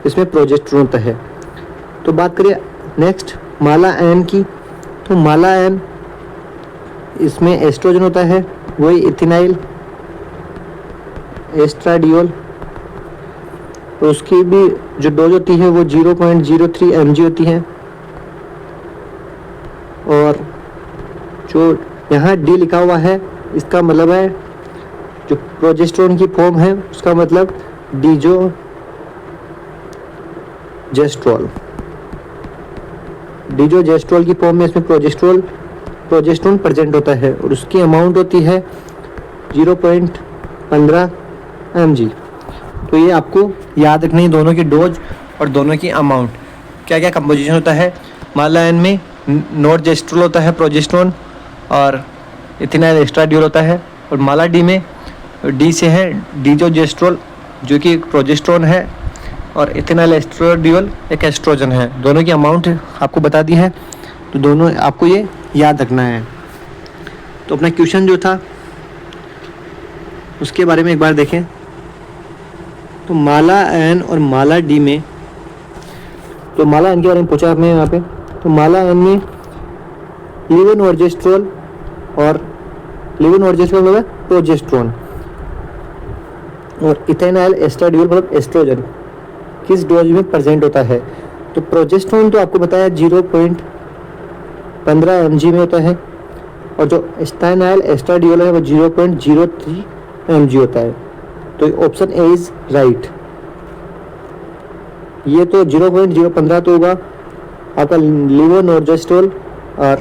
इसमें प्रोजेस्टेरोन होता है। तो बात करें नेक्स्ट माला एन की, तो माला एन इसमें एस्ट्रोजन होता है, वही इथेनाइल एस्ट्राडियोल। तो उसकी भी जो डोज होती है वो 0.03 mg होती है। और जो यहाँ डी लिखा हुआ है, इसका मतलब है जो प्रोजेस्टेरोन की फॉर्म है उसका मतलब डीजोजेस्ट्रोल, डीजोजेस्ट्रोल की फॉर्म में इसमें प्रोजेस्टेरोन प्रेजेंट होता है और उसकी अमाउंट होती है 0.15 mg। तो ये आपको याद रखनी है, दोनों की डोज और दोनों की अमाउंट। क्या क्या कंपोजिशन होता है, माला एन में नॉर्जेस्ट्रोल होता है प्रोजेस्टेरोन, और इथेनाइल एस्ट्राडियोल होता है। और माला डी में डी से है डीजोजेस्ट्रोल जो कि एक प्रोजेस्टेरोन है, और इथेनाइल एस्ट्राडियोल एक एस्ट्रोजन है। दोनों की अमाउंट आपको बता दी है, तो दोनों आपको ये याद रखना है। तो अपना क्वेश्चन जो था उसके बारे में एक बार देखें। तो माला एन और माला डी में, तो माला एन के बारे में पूछा आपने यहाँ पे, तो माला एन में लीवोनॉर्जेस्ट्रोल और लीवोनॉर्जेस्ट्रोल मतलब प्रोजेस्टेरोन, और इथेनाइल एस्ट्राडियोल मतलब एस्ट्रोजन किस डोज में प्रेजेंट होता है। तो प्रोजेस्टेरोन तो आपको बताया 0.15 mg में होता है, और जो इथेनाइल एस्ट्राडियोल है वो 0.03 mg होता है। तो ऑप्शन ए इज राइट। ये तो 0.015 तो होगा आपका लीवोनॉर्जेस्ट्रोल, और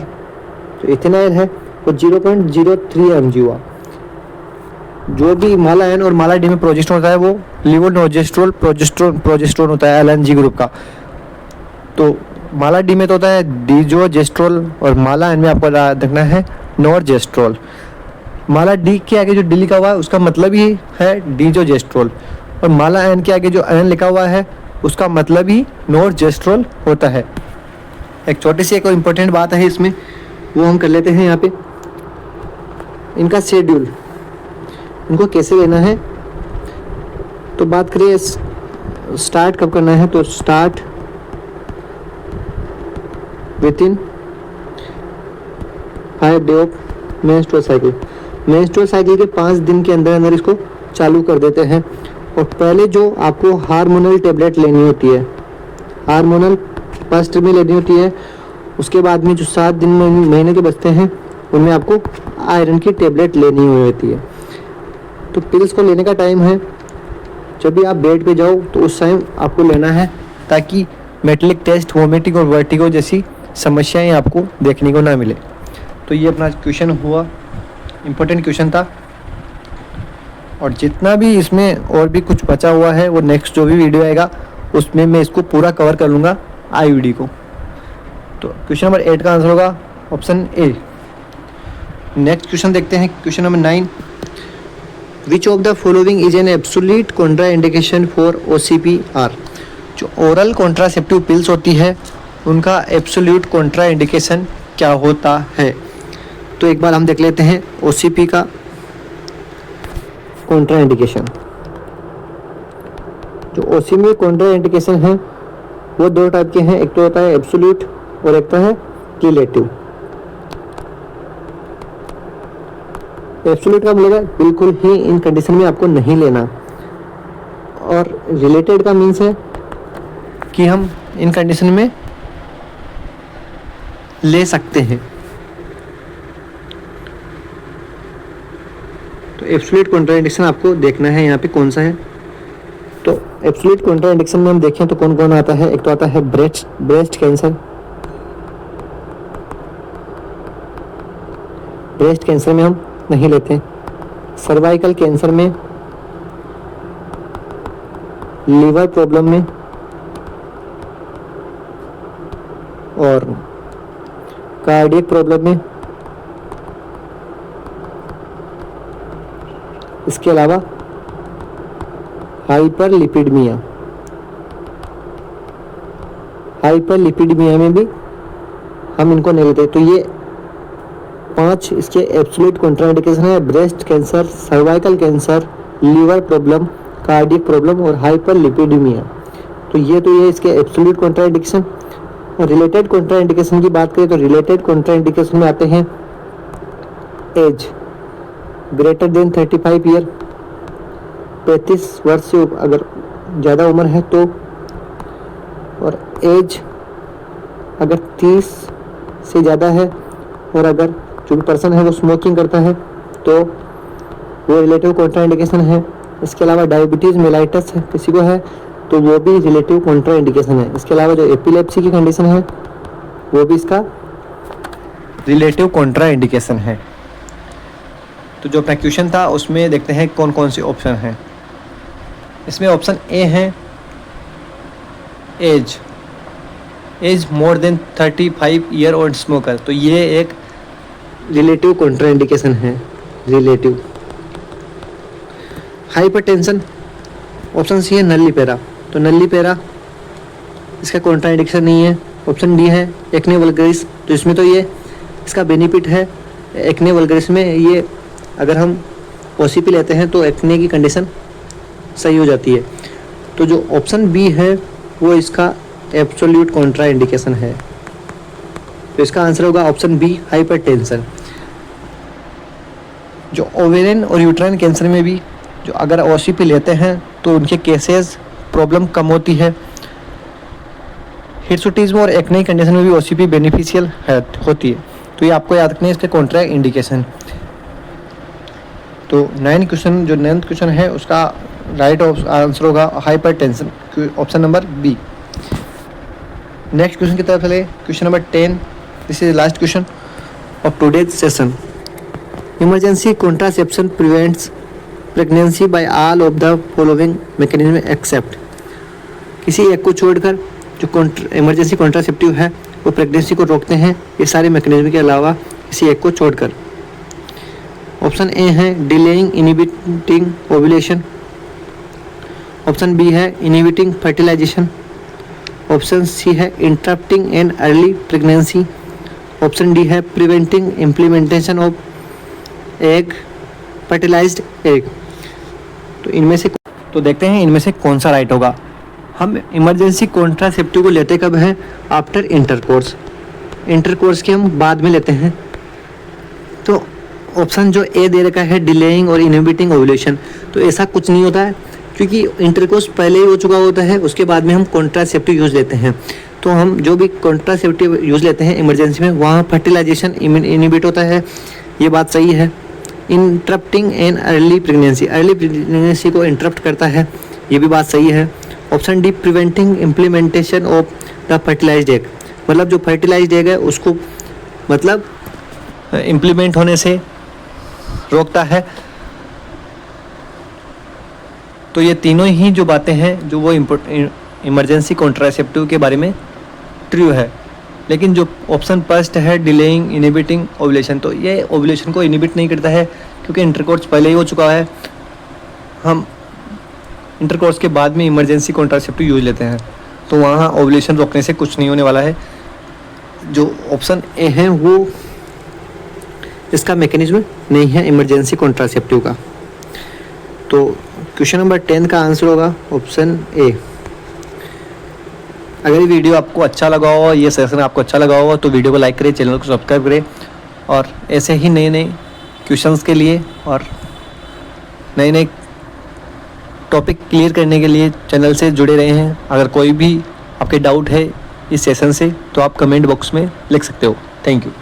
जो इथेनाइल है वो 0.03 mg हुआ। जो भी माला एन और माला डी में प्रोजेस्टेरोन होता है वो लीवोनॉर्जेस्ट्रोल प्रोजेस्टेरोन होता है LNG ग्रुप का। तो माला डी में तो होता है डीजोजेस्ट्रोल, और माला एन में आपको याद रखना है नॉर्जेस्ट्रोल। माला डी के आगे जो डी लिखा हुआ है उसका मतलब ही है डीजोजेस्ट्रोल, और माला एन के आगे जो एन लिखा हुआ है उसका मतलब ही नॉर्जेस्ट्रोल होता है। एक छोटी सी एक और इम्पोर्टेंट बात है इसमें, वो हम कर लेते हैं यहाँ पे। इनका शेड्यूल, इनको कैसे लेना है। तो बात करें स्टार्ट कब करना है, तो start with in 5 day of menstrual cycle. Menstrual cycle के 5 दिन के अंदर अंदर इसको चालू कर देते हैं। और पहले जो आपको हार्मोनल टेबलेट लेनी होती है, हार्मोनल फर्स्ट में लेनी होती है। उसके बाद में जो 7 दिन महीने के बचते हैं उनमें आपको आयरन की टेबलेट लेनी होती है। तो पिल्स को लेने का टाइम है जब भी आप बेड पे जाओ तो उस टाइम आपको लेना है, ताकि मेटलिक टेस्ट, वोमिटिंग और वर्टिगो जैसी समस्याएं आपको देखने को ना मिले। तो ये अपना क्वेश्चन हुआ, इम्पोर्टेंट क्वेश्चन था। और जितना भी इसमें और भी कुछ बचा हुआ है वो नेक्स्ट जो भी वीडियो आएगा उसमें मैं इसको पूरा कवर कर लूँगा IUD को। तो क्वेश्चन नंबर 8 का आंसर होगा ऑप्शन ए। नेक्स्ट क्वेश्चन देखते हैं, question number 9। Which of the following is an absolute contraindication for OCPR। जो ओरल कॉन्ट्रासेप्टिव पिल्स होती है उनका एब्सोल्यूट कॉन्ट्राइंडिकेशन क्या होता है। तो एक बार हम देख लेते हैं OCP का कॉन्ट्राइंडिकेशन। जो OCP में कॉन्ट्राइंडिकेशन है वो 2 टाइप के हैं, एक तो होता है एब्सोल्यूट और एक तो है रिलेटिव। एब्सोल्यूट का बोलेगा बिल्कुल ही इन कंडीशन में आपको नहीं लेना, और रिलेटेड का मीन्स है कि हम इन कंडीशन में ले सकते हैं। तो एब्सोल्यूट कॉन्ट्राडिक्शन आपको देखना है यहाँ पे कौन सा है। तो एब्सोल्यूट कॉन्ट्राडिक्शन में हम देखें तो कौन कौन आता है। एक तो आता है ब्रेस्ट कैंसर। ब्रेस्ट कैंसर में हम नहीं लेते। सर्वाइकल कैंसर में, लीवर प्रॉब्लम में, और कार्डियक प्रॉब्लम में। इसके अलावा हाइपरलिपिडमिया में भी हम इनको नहीं लेते। तो ये 5 इसके एब्सोल्यूट कॉन्ट्राइंडिकेशन है। Breast cancer, cervical cancer, liver problem, cardiac problem और हाइपरलिपिडमिया। तो ये इसके एब्सोल्यूट कॉन्ट्राइंडिकेशन। और रिलेटेड कॉन्ट्राइंडिकेशन की बात करें तो रिलेटेड कॉन्ट्राइंडिकेशन में आते हैं एज ग्रेटर देन 35 ईयर, 35 वर्ष से अगर ज़्यादा उम्र है तो, और एज अगर 30 से ज़्यादा है, और अगर जो भी पर्सन है वो स्मोकिंग करता है तो वो रिलेटिव कॉन्ट्राइंडिकेशन है। इसके अलावा डायबिटीज़ मेलाइटस है किसी को है तो वो भी रिलेटिव कॉन्ट्राइंडिकेशन है। इसके अलावा जो एपिलेप्सी की कंडीशन है वो भी इसका रिलेटिव कॉन्ट्राइंडिकेशन है। तो जो अपना क्वेश्चन था उसमें देखते हैं कौन कौन से ऑप्शन हैं। इसमें ऑप्शन ए है age more than 35 year old smoker. तो ये एक रिलेटिव कॉन्ट्राइंडिकेशन है, रिलेटिव। हाइपरटेंशन, ऑप्शन सी है नल्लीपेरा। तो नल्लीपेरा इसका कॉन्ट्राइंडिकेशन नहीं है। ऑप्शन डी है एक्ने वल्गरिस। तो इसमें तो ये इसका बेनिफिट है। एक्ने वल्गरिस में ये अगर हम ओसीपी लेते हैं तो एक्ने की कंडीशन सही हो जाती है। तो जो ऑप्शन बी है वो इसका एब्सोल्यूट कॉन्ट्राइंडिकेशन है। तो इसका आंसर होगा ऑप्शन बी, हाइपरटेंशन। जो ओवेरियन और यूट्राइन कैंसर में भी जो अगर ओसीपी लेते हैं तो उनके केसेस प्रॉब्लम कम होती है। हिर्सुटिज्म और एक्ने कंडीशन में भी ओसीपी बेनिफिशियल होती है। तो ये आपको याद रखना है इसके कॉन्ट्रा इंडिकेशन। तो 9th क्वेश्चन है उसका राइट आंसर होगा hypertension, option number B. Next question की तरफ चले। Question number 10, this is last question of today's session. Emergency contraception prevents pregnancy by all of the following mechanism except. किसी एक को छोड़कर जो इमरजेंसी कॉन्ट्रासेप्टिव है वो प्रेगनेंसी को रोकते हैं, ये सारे मैकेनिज्म के अलावा किसी एक को छोड़कर। ऑप्शन ए है delaying inhibiting ovulation. Option B है इनहिबिटिंग फर्टिलाइजेशन। ऑप्शन सी है interrupting an early pregnancy. Option D है preventing implementation of egg fertilized egg. तो इनमें से तो देखते हैं इनमें से कौन सा राइट होगा। हम इमरजेंसी कॉन्ट्रासेप्टिव को लेते कब हैं? After intercourse. इंटरकोर्स के हम बाद में लेते हैं। तो ऑप्शन जो ए दे रखा है डिलेइंग और इनहिबिटिंग ओव्यूलेशन, तो ऐसा कुछ नहीं होता है क्योंकि इंटरकोर्स पहले ही हो चुका होता है, उसके बाद में हम कॉन्ट्रासेप्टिव यूज़ लेते हैं। तो हम जो भी कॉन्ट्रासेप्टिव यूज़ लेते हैं इमरजेंसी में वहाँ फर्टिलाइजेशन इनहिबिट होता है, ये बात सही है। इंटरप्टिंग एन अर्ली प्रेगनेंसी को इंटरप्ट करता है, ये भी बात सही है। Option D preventing implementation of the fertilised egg, मतलब जो फर्टिलाइज्ड एग है उसको मतलब इम्प्लीमेंट होने से रोकता है। तो ये तीनों ही जो बातें हैं जो वो इमरजेंसी कॉन्ट्रासेप्टिव के बारे में ट्रू है। लेकिन जो ऑप्शन फर्स्ट है डिलेइंग इनहिबिटिंग ओव्यूलेशन, तो ये ओव्यूलेशन को इनहिबिट नहीं करता है क्योंकि इंटरकोर्स पहले ही हो चुका है। हम इंटरकोर्स के बाद में इमरजेंसी कॉन्ट्रासेप्टिव यूज लेते हैं, तो वहाँ ओव्यूलेशन रोकने से कुछ नहीं होने वाला है। जो ऑप्शन ए है वो इसका मैकेनिज्म नहीं है इमरजेंसी कॉन्ट्रासेप्टिव का। तो क्वेश्चन नंबर 10 का आंसर होगा ऑप्शन ए। अगर ये वीडियो आपको अच्छा लगा हो, ये सेशन आपको अच्छा लगा हो, तो वीडियो को लाइक करें, चैनल को सब्सक्राइब करें और ऐसे ही नए नए क्वेश्चंस के लिए और नए नए टॉपिक क्लियर करने के लिए चैनल से जुड़े रहे हैं। अगर कोई भी आपके डाउट है इस सेशन से तो आप कमेंट बॉक्स में लिख सकते हो। Thank you.